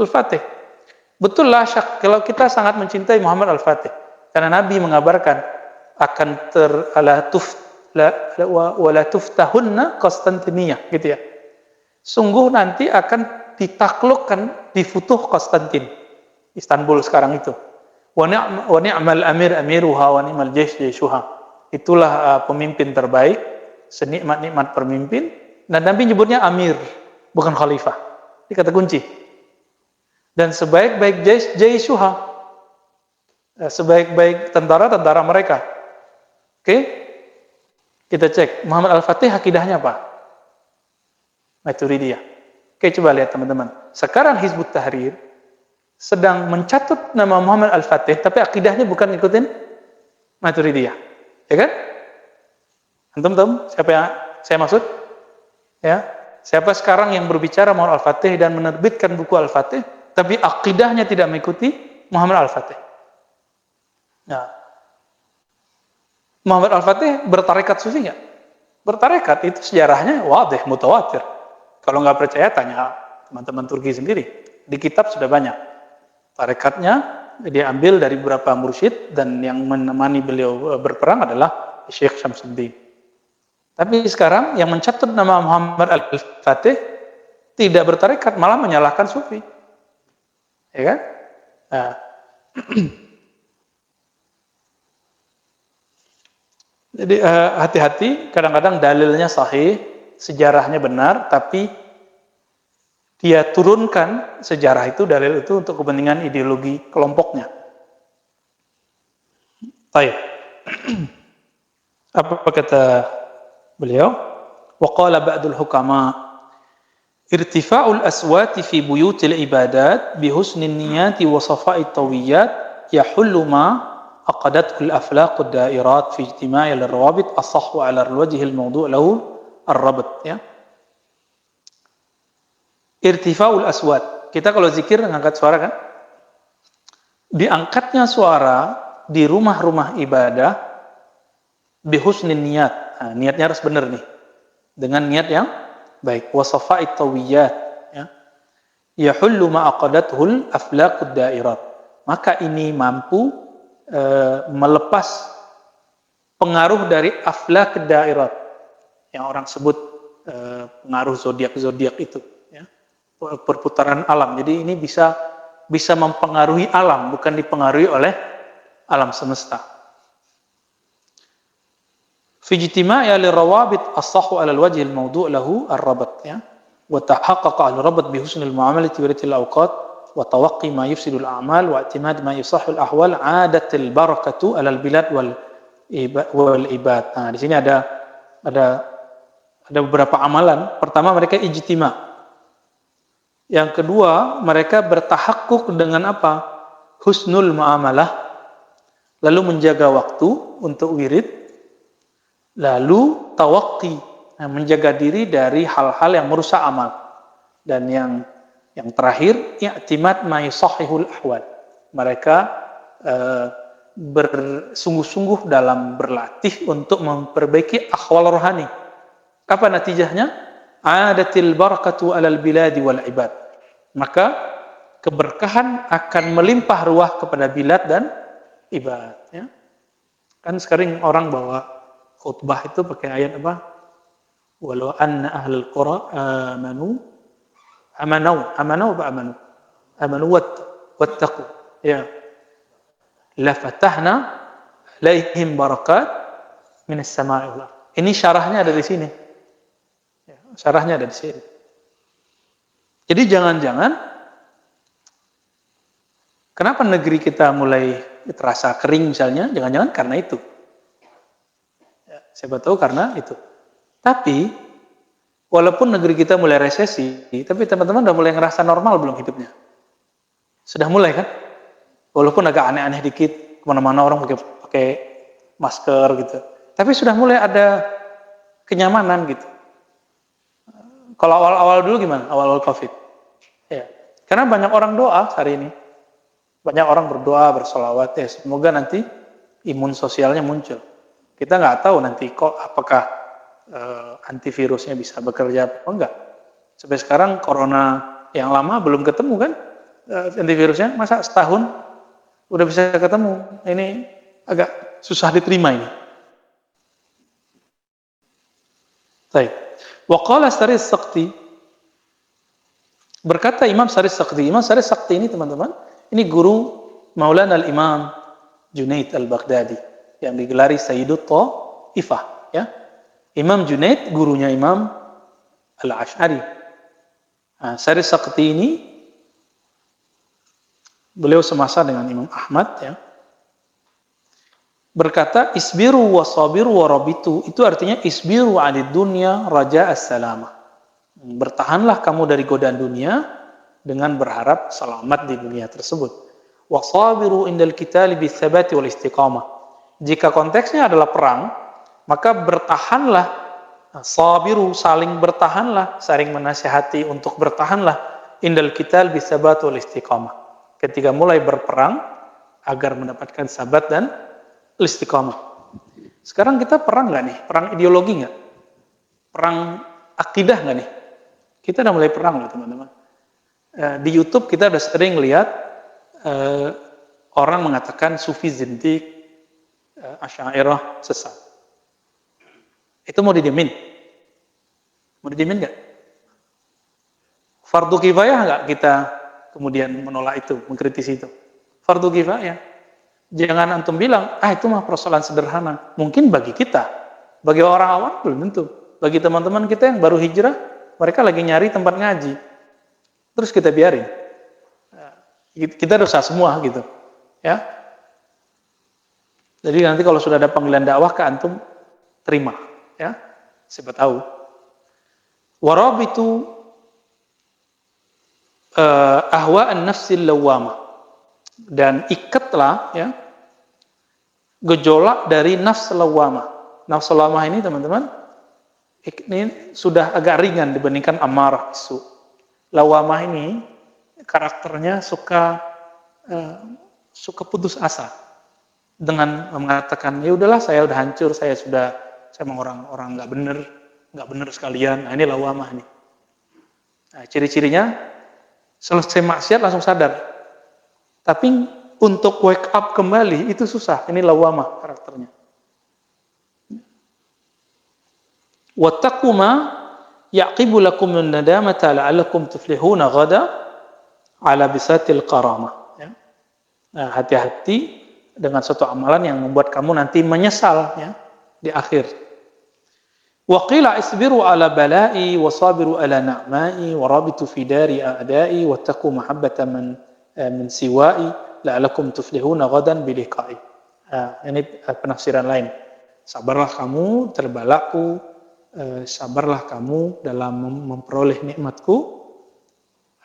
Al-Fatih. Betul lah, kalau kita sangat mencintai Muhammad Al-Fatih, karena Nabi mengabarkan akan wala tuftahunna Konstantiniyah, gitu ya. Sungguh nanti akan ditaklukkan, difutuh Konstantin, Istanbul sekarang itu. Wa ni'mal amir amiruha wa ni'mal jaysh jayshuha. Itulah pemimpin terbaik, senikmat-nikmat pemimpin, dan Nabi nyebutnya amir, bukan khalifah. Ini kata kunci. Dan sebaik-baik jayshuha, sebaik-baik tentara mereka. Oke? Kita cek Muhammad Al-Fatih akidahnya apa? Maturidiyah. Oke, coba lihat teman-teman. Sekarang Hizbut Tahrir sedang mencatut nama Muhammad Al-Fatih, tapi akidahnya bukan ikutin Maturidiyah. Ya kan? Antum siapa yang saya maksud? Ya. Siapa sekarang yang berbicara Muhammad Al-Fatih dan menerbitkan buku Al-Fatih, tapi akidahnya tidak mengikuti Muhammad Al-Fatih? Nah, Muhammad Al-Fatih bertarekat sufi nggak? Bertarekat itu sejarahnya wadih, mutawatir. Kalau nggak percaya tanya teman-teman Turki sendiri. Di kitab sudah banyak. Tarekatnya dia ambil dari beberapa mursyid dan yang menemani beliau berperang adalah Syekh Syamsuddin. Tapi sekarang yang mencatut nama Muhammad Al-Fatih tidak bertarekat, malah menyalahkan sufi. Ya kan? Nah. Jadi hati-hati, kadang-kadang dalilnya sahih, sejarahnya benar, tapi dia turunkan sejarah itu, dalil itu untuk kepentingan ideologi kelompoknya. Baik. Apa kata beliau? Wa qala ba'dul hukama irtifa'ul aswati fi buyutil ibadat bi husnin niyati wa safa'it tawiyat yahullu ma aqadathu al-aflaq ad-da'irat fi ijtima'i al-rawabit asahhu 'ala al-wajh al-mawdu' lahu ar-rabt, ya. Irtifa'ul aswat. Kita kalau zikir ngangkat suara kan? Diangkatnya suara di rumah-rumah ibadah bihusnin niat. Nah, niatnya harus benar nih. Dengan niat yang baik. Wasafa'it tawiyat, ya. Yahullu ma aqadathul aflaqud da'irat. Maka ini mampu melepas pengaruh dari aflaq da'irat yang orang sebut pengaruh zodiak itu, ya. Perputaran alam. Jadi ini bisa mempengaruhi alam, bukan dipengaruhi oleh alam semesta. Fi ijtima'i al-rawabit as-sahhu 'ala al-wajh al-mawdu' lahu ar-rabat, ya. Wa tahaqqaqa al-rabat bi husnil mu'amalati wa ritil awqat wa tawaqqi ma yufsidu al-a'mal wa i'timad ma yusahhu al-ahwal 'adatil barakatu 'ala al-bilad wal ibad. Nah, di sini ada beberapa amalan. Pertama, mereka ijtima'. Yang kedua, mereka bertahakkuk dengan apa? Husnul muamalah, lalu menjaga waktu untuk wirid, lalu tawakki, menjaga diri dari hal-hal yang merusak amal. Dan yang terakhir, i'timad ma yusahhihul ahwal. Mereka bersungguh-sungguh dalam berlatih untuk memperbaiki akhwal rohani. Apa natijahnya? Adatil barakatu alal biladi wal ibad. Maka keberkahan akan melimpah ruah kepada bilad dan ibad. Ya. Kan sekarang orang bawa khutbah itu pakai ayat apa? Walau anna ahlul qura amanu wattaqu. Ya. La fatahna alaihim barakat minas sama'i wal ardh. Ini syarahnya ada di sini. Ya, syarahnya ada di sini. Jadi jangan-jangan kenapa negeri kita mulai terasa kering misalnya, jangan-jangan karena itu. Ya, siapa tahu karena itu. Tapi walaupun negeri kita mulai resesi, tapi teman-teman udah mulai ngerasa normal belum hidupnya? Sudah mulai kan? Walaupun agak aneh-aneh dikit, kemana-mana orang pakai masker gitu. Tapi sudah mulai ada kenyamanan gitu. Kalau awal-awal dulu gimana? Awal-awal COVID. Ya. Karena banyak orang doa hari ini. Banyak orang berdoa, bersolawat. Ya, semoga nanti imun sosialnya muncul. Kita nggak tahu nanti kok apakah antivirusnya bisa bekerja apa enggak. Sampai sekarang corona yang lama belum ketemu kan antivirusnya. Masa setahun udah bisa ketemu? Ini agak susah diterima ini. Baik. Waqala Saris Sakti, berkata Imam Saris Sakti. Imam Saris Sakti ini teman-teman, ini guru Maulana al-Imam Junaid al-Baghdadi yang digelari Sayyidut Ta'ifah, ya. Imam Junaid gurunya Imam Al-Asy'ari. Nah, Saris Sakti ini beliau semasa dengan Imam Ahmad, ya. Berkata isbiru wasabiru warabitu, itu artinya isbiru 'alid dunya raja as-salamah. Bertahanlah kamu dari godaan dunia dengan berharap selamat di dunia tersebut. Wasabiru indal qitali bis-sabati wal istiqamah. Jika konteksnya adalah perang, maka bertahanlah, sabiru saling bertahanlah, saling menasihati untuk bertahanlah indal qital bis-sabati wal istiqamah. Ketika mulai berperang agar mendapatkan sabat dan istiqamah. Sekarang kita perang nggak nih? Perang ideologi nggak? Perang akidah nggak nih? Kita udah mulai perang loh teman-teman. Di YouTube kita udah sering lihat orang mengatakan Sufi zindik, Asy'ariyah sesat. Itu mau didiemin? Mau didiemin nggak? Fardu kifayah nggak kita kemudian menolak itu, mengkritisi itu? Fardu kifayah. Jangan antum bilang, itu mah persoalan sederhana. Mungkin bagi kita, bagi orang awam belum tentu. Bagi teman-teman kita yang baru hijrah, mereka lagi nyari tempat ngaji. Terus kita biarin. Kita dosa semua gitu. Ya. Jadi nanti kalau sudah ada panggilan dakwah ke antum, terima. Ya. Siapa tahu. Warabitu ahwa'an nafsil lawamah. Dan ikatlah, ya, gejolak dari nafs lawamah. Nafs lawamah ini teman-teman, ini sudah agak ringan dibandingkan amarah bisu. Lawamah ini karakternya suka putus asa dengan mengatakan ya udahlah saya udah hancur, saya mau orang nggak bener sekalian. Nah, ini lawamah nih. Nah, ciri-cirinya selesai maksiat langsung sadar. Tapi untuk wake up kembali itu susah. Ini lawamah karakternya. Wattaqu ma yaqibu lakum min nadamata la'allakum tuflihuna ghada ala bisatil qaramah. Ya. Nah, hati-hati dengan suatu amalan yang membuat kamu nanti menyesal, ya, di akhir. Wa qila isbiru ala bala'i wasabiru ala na'ma'i warabitu fi dari a'da'i wattaqu mahabbata min siwa'i la'alakum tuflihuna ghadan biliqa'i. Ini penafsiran lain. Sabarlah kamu terbalakku, sabarlah kamu dalam memperoleh nikmatku,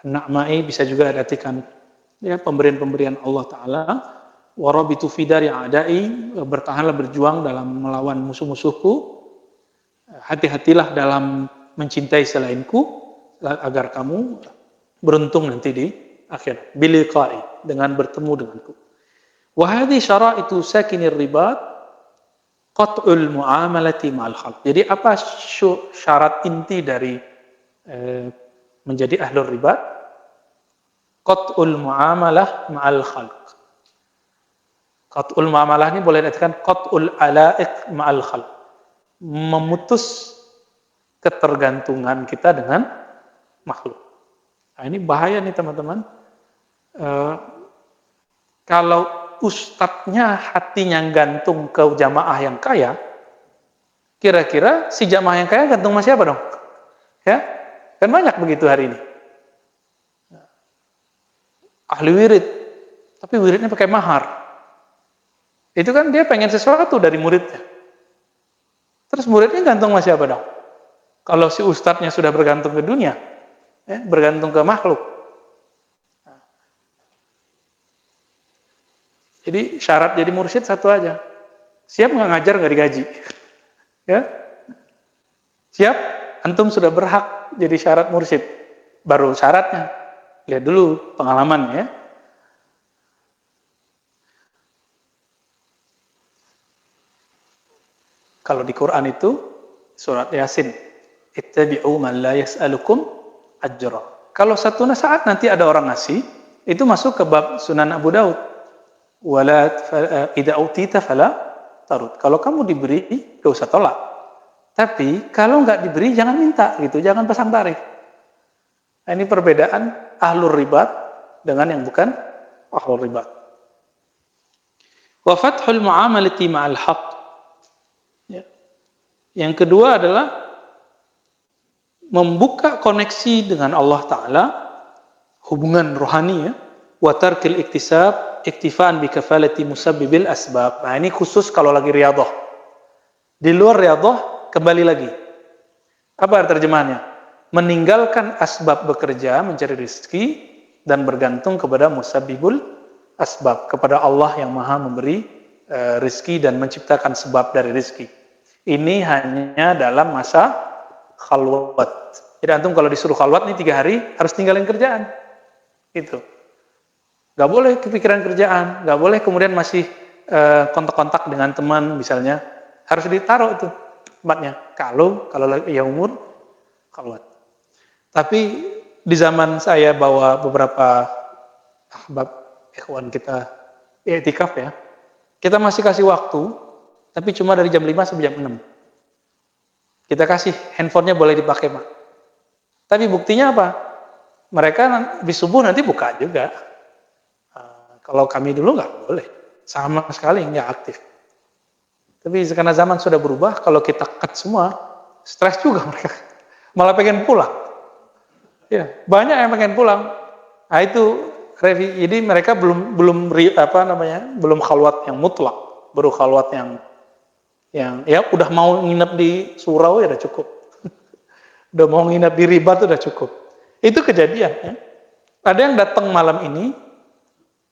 An-na'mai bisa juga artikan ya pemberian-pemberian Allah Ta'ala. Warabitu fidari a'dai, bertahanlah berjuang dalam melawan musuh-musuhku. Hati-hatilah dalam mencintai selainku agar kamu beruntung nanti di akhir. Biliqa'i, dengan bertemu denganku. Wa hadhi syara'itu sakinir ribat qat'ul mu'amalati ma'al khalq. Jadi apa syarat inti dari menjadi ahlul ribat? Qat'ul mu'amalah ma'al khalq. Qat'ul mu'amalah ini boleh dikatakan qat'ul ala'iq ma'al khalq. Memutus ketergantungan kita dengan makhluk. Nah, ini bahaya nih teman-teman. Kalau ustadznya hatinya gantung ke jamaah yang kaya, kira-kira si jamaah yang kaya gantung sama siapa dong? Ya, kan banyak begitu hari ini. Ahli wirid, tapi wiridnya pakai mahar. Itu kan dia pengen sesuatu dari muridnya. Terus muridnya gantung sama siapa dong? Kalau si ustadznya sudah bergantung ke dunia, ya, bergantung ke makhluk. Jadi syarat jadi mursyid satu aja. Siap nggak ngajar nggak digaji? Ya, siap? Antum sudah berhak jadi syarat mursyid. Baru syaratnya. Lihat dulu pengalamannya ya. Kalau di Quran itu surat Yasin, ittabi'u man la yas'alukum ajra. Kalau satu saat nanti ada orang ngasih, itu masuk ke bab Sunan Abu Daud. Wala idza utita fala tarud. Kalau kamu diberi, enggak usah tolak. Tapi kalau enggak diberi jangan minta gitu, jangan pasang tarif. Nah, ini perbedaan ahlur ribat dengan yang bukan ahlur ribat. Wa fathul mu'amalati ma'al haqq. Yang kedua adalah membuka koneksi dengan Allah Ta'ala, hubungan rohani ya, wa tarkil iktisab, iktifaan bi kafalati musabbibil asbab. Nah ini khusus kalau lagi riyadhah. Di luar riyadhah, kembali lagi. Apa terjemahannya? Meninggalkan asbab bekerja, mencari rezeki, dan bergantung kepada musabbibul asbab, kepada Allah yang maha memberi rezeki dan menciptakan sebab dari rezeki. Ini hanya dalam masa khalwat. Jadi antum kalau disuruh khalwat nih 3 hari harus tinggalin kerjaan. Itu. Gak boleh kepikiran kerjaan, gak boleh kemudian masih kontak-kontak dengan teman misalnya. Harus ditaruh itu tempatnya. Kalau lagi ya umur khalwat. Tapi di zaman saya bawa beberapa ahbab ikhwan kita i'tikaf ya. Kita masih kasih waktu tapi cuma dari jam 5 sampai jam 6. Kita kasih handphonenya boleh dipakai, Pak. Tapi buktinya apa? Mereka di subuh nanti buka juga. Kalau kami dulu nggak boleh. Sama sekali nggak aktif. Tapi karena zaman sudah berubah, kalau kita cut semua, stres juga mereka. Malah pengen pulang. Ya, banyak yang pengen pulang. Nah itu, jadi mereka belum khalwat yang mutlak, baru khalwat yang ya udah mau nginep di surau ya udah cukup. Udah mau nginep di ribat udah cukup. Itu kejadian ya. Ada yang datang malam ini,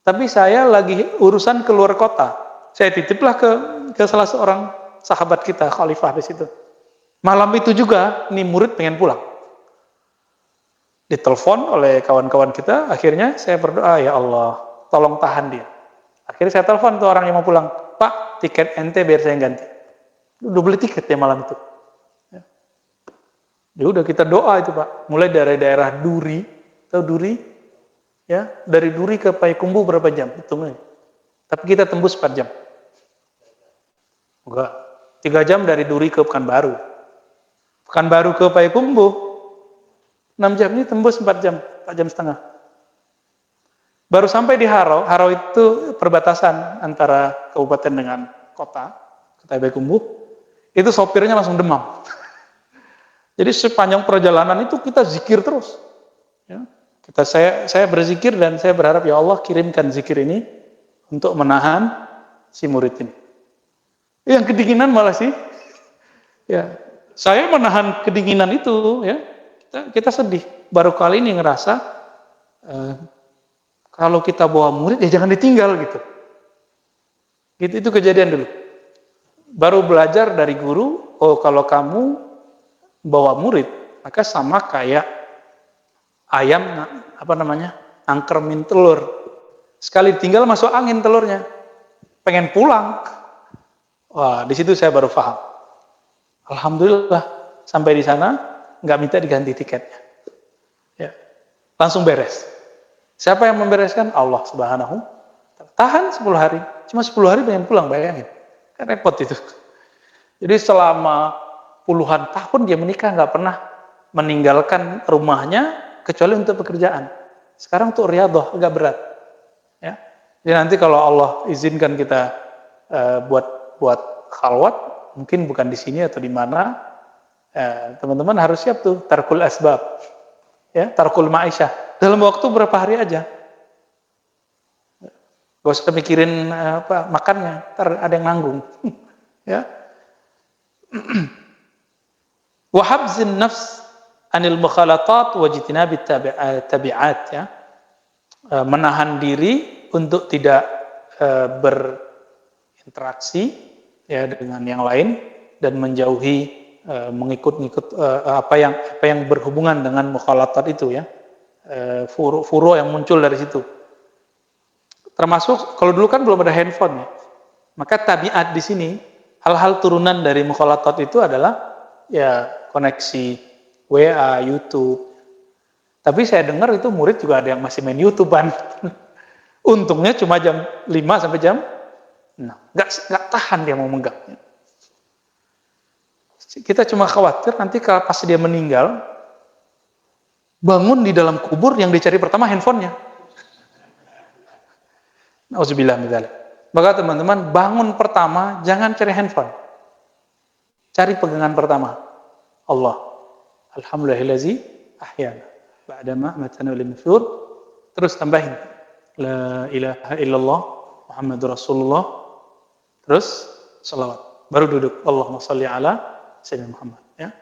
tapi saya lagi urusan keluar kota. Saya titiplah ke salah seorang sahabat kita, khalifah di situ. Malam itu juga, nih murid pengen pulang. Ditelepon oleh kawan-kawan kita, akhirnya saya berdoa, ya Allah, tolong tahan dia. Akhirnya saya telepon tuh orang yang mau pulang, Pak, tiket ente biar saya ganti. Udah beli tiket ya malam itu. Ya udah kita doa itu Pak. Mulai dari daerah Duri, tahu Duri? Ya, dari Duri ke Payakumbuh berapa jam? Hitung aja. Tapi kita tembus 4 jam. Enggak. 3 jam dari Duri ke Pekanbaru. Pekanbaru ke Payakumbuh 6 jam, ini tembus 4 jam, 4 jam setengah. Baru sampai di Haro. Haro itu perbatasan antara kabupaten dengan kota Payakumbuh. Itu sopirnya langsung demam. Jadi sepanjang perjalanan itu kita zikir terus. Ya. Saya berzikir dan saya berharap ya Allah kirimkan zikir ini untuk menahan si murid ini. Yang kedinginan malah sih. Ya, saya menahan kedinginan itu ya. Kita sedih. Baru kali ini ngerasa eh, kalau kita bawa murid ya jangan ditinggal gitu. Itu kejadian dulu. Baru belajar dari guru, oh kalau kamu bawa murid, maka sama kayak ayam angkermin telur. Sekali tinggal masuk angin telurnya. Pengen pulang. Wah, di situ saya baru paham. Alhamdulillah sampai di sana nggak minta diganti tiketnya. Ya, langsung beres. Siapa yang membereskan? Allah Subhanahu. Tahan 10 hari. Cuma 10 hari pengen pulang, bayangin. Kan repot itu. Jadi selama puluhan tahun dia menikah nggak pernah meninggalkan rumahnya kecuali untuk pekerjaan. Sekarang tuh riyadhah agak berat. Ya. Jadi nanti kalau Allah izinkan kita buat khalwat, mungkin bukan di sini atau di mana, teman-teman harus siap tuh tarkul asbab, ya, tarkul ma'isyah. Dalam waktu berapa hari aja. Gak usah mikirin makannya, ntar ada yang nanggung. Ya. Wa habzin nafs anil mukhalatat wa jitinabi tabi'at, ya. Menahan diri untuk tidak berinteraksi ya dengan yang lain dan menjauhi mengikut-ngikut apa yang berhubungan dengan mukhalatat itu, ya. Furu yang muncul dari situ. Termasuk kalau dulu kan belum ada handphone, ya. Maka tabiat di sini hal-hal turunan dari mukhalatat itu adalah ya koneksi WA, YouTube. Tapi saya dengar itu murid juga ada yang masih main YouTubean. Untungnya cuma jam 5 sampai jam 6. Nggak tahan dia mau megang. Kita cuma khawatir nanti kalau pas dia meninggal, bangun di dalam kubur yang dicari pertama handphonenya. Nauzubillah min dzalik. Maka teman-teman, bangun pertama jangan cari handphone. Cari pegangan pertama. Allah. Alhamdulillahillazi ahyana ba'dama amatana wa ilayhi nusyur. Terus tambahin la ilaha illallah Muhammadur Rasulullah. Terus salawat. Baru duduk. Allahumma shalli ala Sayyidina Muhammad, ya.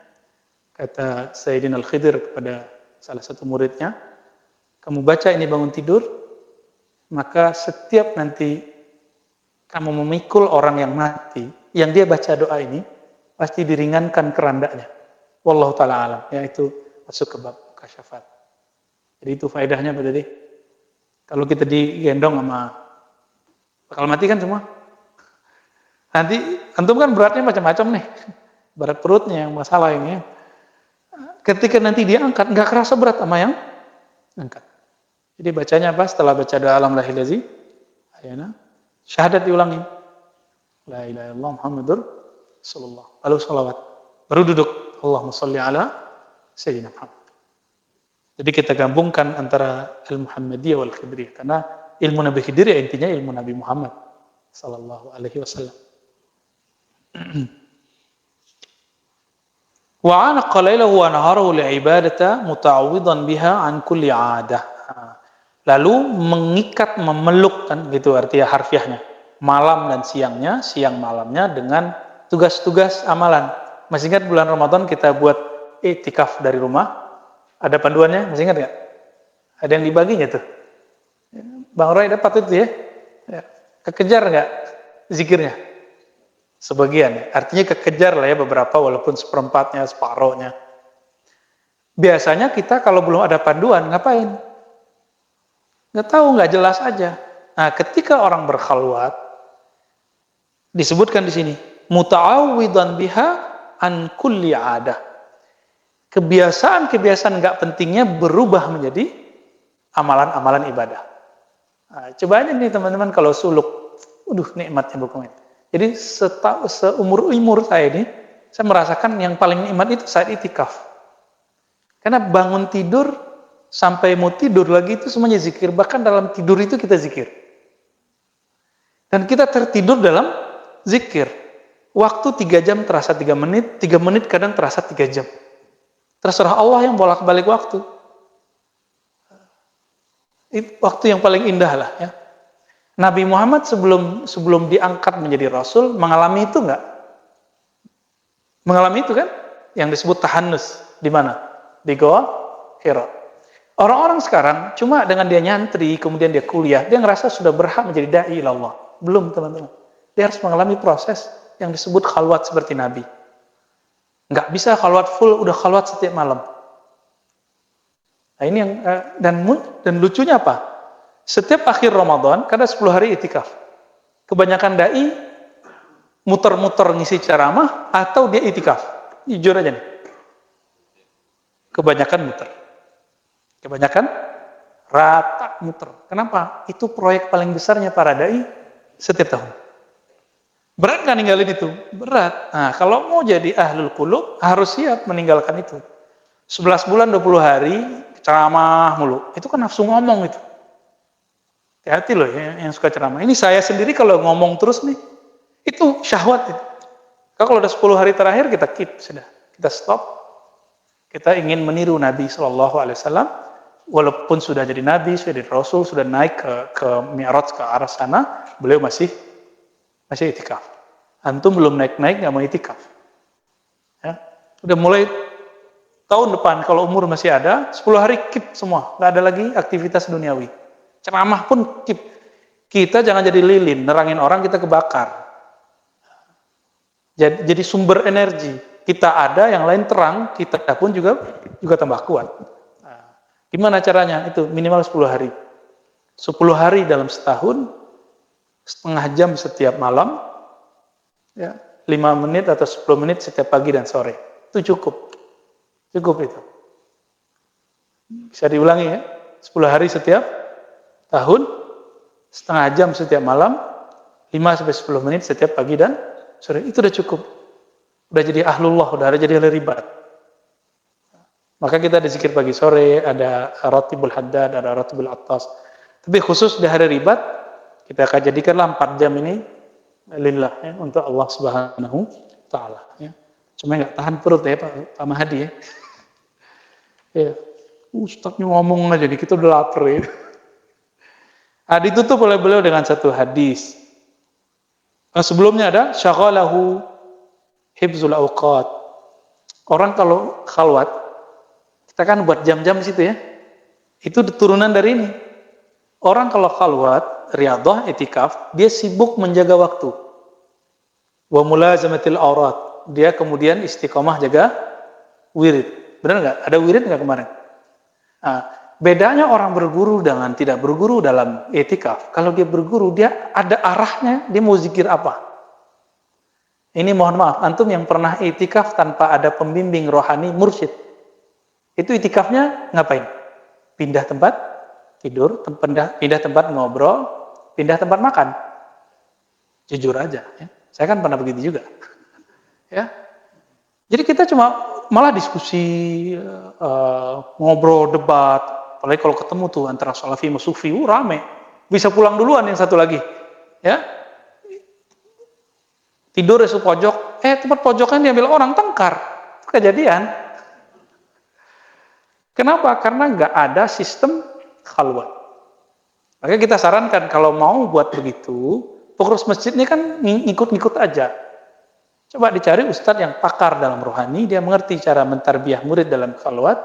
Kata Sayyidina Al-Khidir kepada salah satu muridnya, kamu baca ini bangun tidur, maka setiap nanti kamu memikul orang yang mati, yang dia baca doa ini, pasti diringankan kerandanya. Wallahu ta'ala alam. Ya, itu masuk ke bab kasyafat. Jadi itu faedahnya Pak Dede. Kalau kita digendong sama bakal mati kan semua. Nanti antum kan beratnya macam-macam nih. Berat perutnya yang masalah ini. Ketika nanti dia angkat, nggak kerasa berat sama yang angkat. Jadi bacanya apa? Setelah baca doa alam lahilazi, ayana, syahadat diulangi. La ilaha illallah Muhammadur Rasulullah. Lalu salawat. Baru duduk. Allahumma shalli ala Sayyidina Muhammad. Jadi kita gabungkan antara ilmu Muhammadiyah wal Khidriyah. Karena ilmu Nabi Khidir intinya ilmu Nabi Muhammad sallallahu alaihi wasallam. Wa ana qalailahu wa naharahu li'ibadata muta'awwidan biha an kulli 'adah. Lalu mengikat, memeluk, kan gitu artinya harfiahnya. Malam dan siangnya, siang malamnya dengan tugas-tugas amalan. Masih ingat bulan Ramadan kita buat iktikaf dari rumah? Ada panduannya, masih ingat nggak? Ada yang dibaginya tuh. Bang Roy dapat itu ya? Kekejar nggak zikirnya? Sebagian. Artinya kekejar lah ya beberapa, walaupun seperempatnya, separohnya. Biasanya kita kalau belum ada panduan, ngapain? Nggak tahu, nggak jelas aja. Nah, ketika orang berkhalwat, disebutkan di sini, muta'awwidan biha an kulli 'adah. Kebiasaan-kebiasaan nggak pentingnya berubah menjadi amalan-amalan ibadah. Nah, coba aja nih teman-teman kalau suluk, nikmatnya bukan. Jadi seumur saya ini, saya merasakan yang paling nikmat itu saat itikaf. Karena bangun tidur sampai mau tidur lagi itu semuanya zikir. Bahkan dalam tidur itu kita zikir. Dan kita tertidur dalam zikir. Waktu 3 jam terasa 3 menit, 3 menit kadang terasa 3 jam. Terserah Allah yang bolak-balik waktu. Itu waktu yang paling indah lah ya. Nabi Muhammad sebelum diangkat menjadi Rasul mengalami itu enggak? Mengalami itu kan? Yang disebut tahannus. Di mana? Di Goa Hira. Orang-orang sekarang cuma dengan dia nyantri, kemudian dia kuliah, dia ngerasa sudah berhak menjadi da'i ilallah. Belum, teman-teman. Dia harus mengalami proses yang disebut khalwat seperti Nabi. Nggak bisa khalwat full, udah khalwat setiap malam. Nah ini yang dan lucunya apa? Setiap akhir Ramadan, kadang 10 hari itikaf. Kebanyakan da'i muter-muter ngisi ceramah atau dia itikaf. Jujur aja nih. Kebanyakan muter. Kebanyakan rata muter. Kenapa? Itu proyek paling besarnya para da'i setiap tahun. Berat kan ninggalin itu? Berat. Nah, kalau mau jadi ahlul qulub harus siap meninggalkan itu. 11 bulan 20 hari ceramah mulu. Itu kan nafsu ngomong itu. Hati-hati loh yang suka ceramah. Ini saya sendiri kalau ngomong terus nih, itu syahwat itu. Kalau udah 10 hari terakhir kita keep sudah. Kita stop. Kita ingin meniru Nabi SAW. Walaupun sudah jadi Nabi, sudah jadi Rasul, sudah naik ke Mi'raj, ke arah sana, beliau masih itikaf. Antum belum naik-naik, nggak mau itikaf. Ya. Udah mulai tahun depan, kalau umur masih ada, 10 hari keep semua. Nggak ada lagi aktivitas duniawi. Ceramah pun keep. Kita jangan jadi lilin, nerangin orang kita kebakar. Jadi sumber energi. Kita ada, yang lain terang, kita pun juga tambah kuat. Gimana caranya? Itu minimal 10 hari. 10 hari dalam setahun, setengah jam setiap malam, ya, 5 menit atau 10 menit setiap pagi dan sore. Itu cukup. Cukup itu. Bisa diulangi ya. 10 hari setiap tahun, setengah jam setiap malam, 5-10 menit setiap pagi dan sore. Itu udah cukup. Udah jadi ahlullah, udah jadi ahli ribat. Maka kita ada zikir pagi sore, ada ratibul haddad, ada ratibul attas. Tapi khusus di hari ribat, kita akan jadikanlah 4 jam ini lillah ya, untuk Allah Subhanahu Ta'ala. Ya. Cuma nggak tahan perut ya Pak Mahdi ya. Ya. Ustadznya ngomong aja nih, kita udah lapar ya. Ditutup oleh beliau dengan satu hadis. Sebelumnya ada syaghalahu hibzul awqat. Orang kalau khalwat, kita kan buat jam-jam di situ ya. Itu turunan dari ini. Orang kalau khalwat, riyadhah, itikaf, dia sibuk menjaga waktu. Wa mulazamatil aurat. Dia kemudian istiqomah jaga wirid. Benar nggak? Ada wirid nggak kemarin? Nah, bedanya orang berguru dengan tidak berguru dalam itikaf. Kalau dia berguru, dia ada arahnya, dia mau zikir apa. Ini mohon maaf, antum yang pernah itikaf tanpa ada pembimbing rohani, mursyid. Itu itikafnya ngapain? Pindah tempat tidur, pindah tempat ngobrol, pindah tempat makan. Jujur aja, ya. Saya kan pernah begitu juga. Ya. Jadi kita cuma malah diskusi, ngobrol, debat. Apalagi kalau ketemu tuh antara salafi sama sufi, rame. Bisa pulang duluan yang satu lagi. Ya. Tidur di pojok, tempat pojokan diambil orang, tengkar. Itu kejadian. Kenapa? Karena nggak ada sistem khalwat. Maka kita sarankan kalau mau buat begitu, pengurus masjid ini kan ngikut-ngikut aja. Coba dicari ustadz yang pakar dalam rohani, dia mengerti cara mentarbiyah murid dalam khalwat.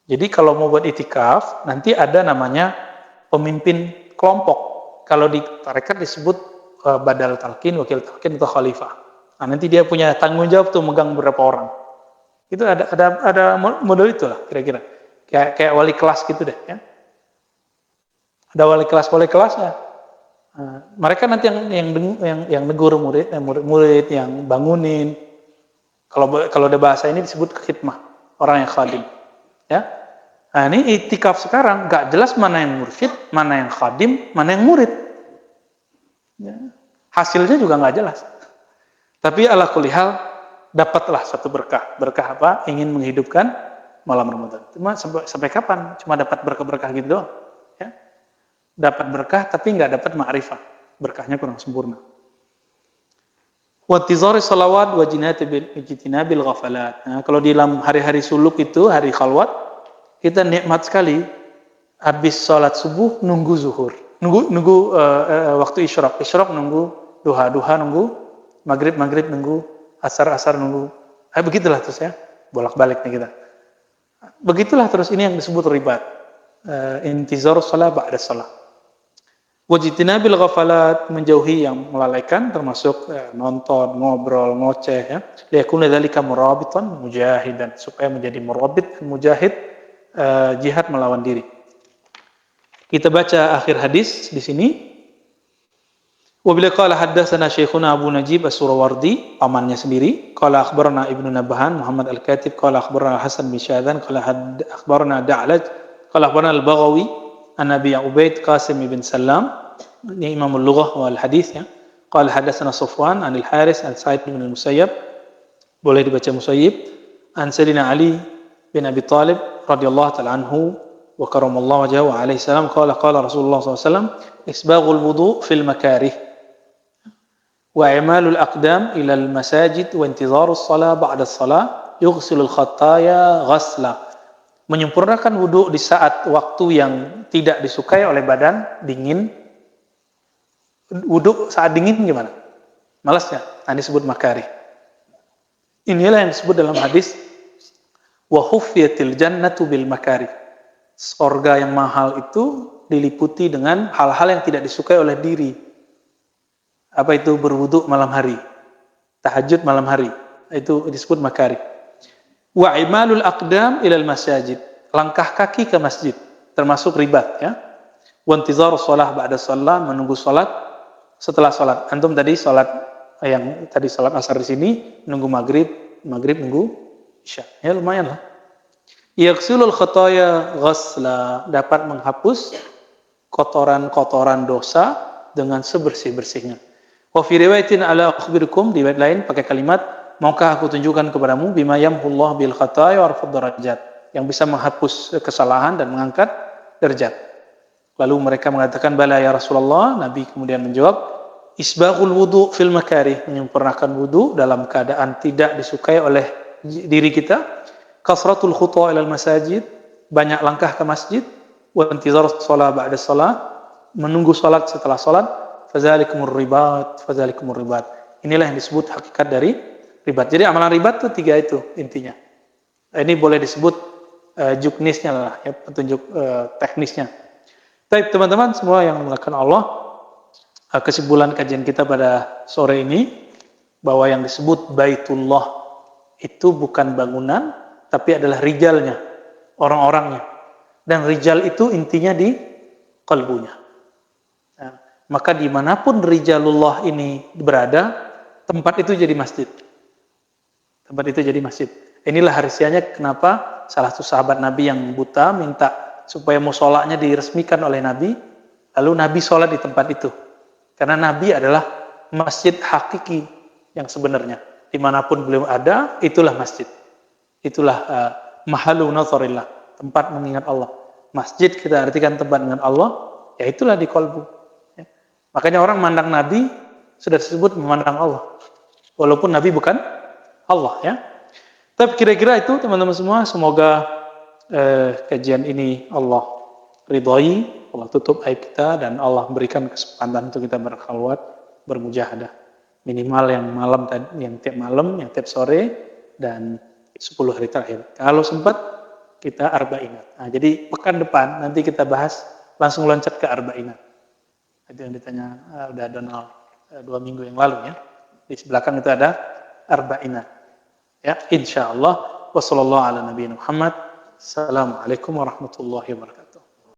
Jadi kalau mau buat itikaf, nanti ada namanya pemimpin kelompok. Kalau di tarekat disebut badal talqin, wakil talqin atau khalifah. Nah, nanti dia punya tanggung jawab tuh megang beberapa orang. Itu ada model itulah kira-kira. Kayak wali kelas gitu deh ya. Ada wali kelasnya. Nah, mereka nanti yang negur murid yang bangunin. Kalau ada bahasa ini disebut khidmah, orang yang khadim. Ya. Nah, ini itikaf sekarang nggak jelas mana yang mursyid, mana yang khadim, mana yang murid. Ya. Hasilnya juga nggak jelas. Tapi ala kulli hal dapatlah satu berkah. Berkah apa? Ingin menghidupkan malam Ramadan. Cuma sampai kapan? Cuma dapat berkah-berkah gitu doang. Ya. Dapat berkah tapi nggak dapat ma'rifah. Berkahnya kurang sempurna. Wattizari salawat wa jitinabil ghafalat. Nah, kalau di dalam hari-hari suluk itu, hari khalwat, kita nikmat sekali habis sholat subuh nunggu zuhur. Nunggu waktu isyraq nunggu, duha nunggu, maghrib nunggu, asar nunggu. Begitulah terus ya, bolak-balik nih kita. Begitulah terus, ini yang disebut ribat. Intizarus shalah ba'da shalah. Wajitinabil ghafalat, menjauhi yang melalaikan, termasuk nonton, ngobrol, ngoceh, ya. Liyakuna dzalika murabitan mujahidan, supaya menjadi murabit, mujahid, jihad melawan diri. Kita baca akhir hadis di sini. Wabila qala haddatsana Syekhuna Abu Najib As-Surawardi, pamannya sendiri, qala akhbarana Ibnu Nabhan Muhammad Al-Katib, qala akhbarana Hasan bin Syadzan, qala akhbarana Da'laj, qala akhbarana Al-Baghawi an Abi Ubaid Qasim bin Salam, ini Imam Al-Lughah wal Hadis, ya. Qala hadatsana Sufwan an Al-Haris an Sa'id bin Al-Musayyab, boleh dibaca Musayyib, an Sayyidina Ali bin Abi Thalib radhiyallahu ta'ala anhu wa karamallahu wajhahu wa alaihi salam, qala Rasulullah sallallahu alaihi wasallam isbaghul wudu fil makarih wa i'malul aqdam ila al masajid wa intizarus shalah ba'da shalah yughsilul khataya ghasla. Menyempurnakan wudu di saat waktu yang tidak disukai oleh badan, dingin. Wudu saat dingin gimana? Malasnya. Nah, disebut makarih. Inilah yang disebut dalam hadis wa huffiyatil jannatu bil makarih. Surga yang mahal itu diliputi dengan hal-hal yang tidak disukai oleh diri. Apa itu? Berwudu malam hari, tahajud malam hari, itu disebut makarih. Wa imalul aqdam ilal masajid, langkah kaki ke masjid, termasuk ribat, ya. Wa intizarus shalah ba'da shalah, menunggu salat setelah salat. Antum tadi salat yang tadi salat asar di sini, nunggu maghrib nunggu isya. Ya lumayan lah. Yaghsilul khataya ghasla, dapat menghapus kotoran-kotoran dosa dengan sebersih-bersihnya. Wa fi riwayatin ala akhbirukum, di riwayat lain pakai kalimat, maukah aku tunjukkan kepadamu bima yamhullah bil khataya wa yarfa'u darajat, yang bisa menghapus kesalahan dan mengangkat derajat. Lalu mereka mengatakan bala ya Rasulullah. Nabi kemudian menjawab, isbaghul wudu fil makarih, menyempurnakan wudu dalam keadaan tidak disukai oleh diri kita, kasratul khuta ilal masajid, banyak langkah ke masjid, wa intizarus shalah ba'da shalah, menunggu salat setelah salat, fadzalikumur ribat. Inilah yang disebut hakikat dari ribat. Jadi amalan ribat itu 3 itu intinya. Ini boleh disebut juknisnya lah, ya, petunjuk teknisnya. Baik teman-teman semua yang dimuliakan Allah, kesimpulan kajian kita pada sore ini bahwa yang disebut Baitullah itu bukan bangunan, tapi adalah rijalnya, orang-orangnya. Dan rijal itu intinya di qalbunya. Nah, maka dimanapun rijalullah ini berada, tempat itu jadi masjid. Tempat itu jadi masjid. Inilah rahasianya kenapa salah satu sahabat Nabi yang buta minta supaya musholanya diresmikan oleh Nabi, lalu Nabi sholat di tempat itu. Karena Nabi adalah masjid hakiki yang sebenarnya. Dimanapun beliau ada, itulah masjid. Itulah mahalu nazarillah, tempat mengingat Allah. Masjid kita artikan tempat mengingat Allah, ya itulah di qalbu. Ya. Makanya orang memandang Nabi sudah disebut memandang Allah. Walaupun Nabi bukan Allah, ya. Tapi kira-kira itu teman-teman semua, semoga kajian ini Allah ridhai, Allah tutup aib kita, dan Allah berikan kesempatan untuk kita berkhalwat, bermujahadah. Minimal yang malam tadi, yang tiap malam, yang tiap sore, dan 10 hari terakhir. Kalau sempat kita arba'inat. Nah, jadi pekan depan nanti kita bahas langsung loncat ke arba'inat. Itu yang ditanya udah Donald 2 minggu yang lalu, ya. Di belakang itu ada arba'inat. Ya, insyaallah. Wassallallahu ala nabiyina Muhammad. Assalamualaikum warahmatullahi wabarakatuh.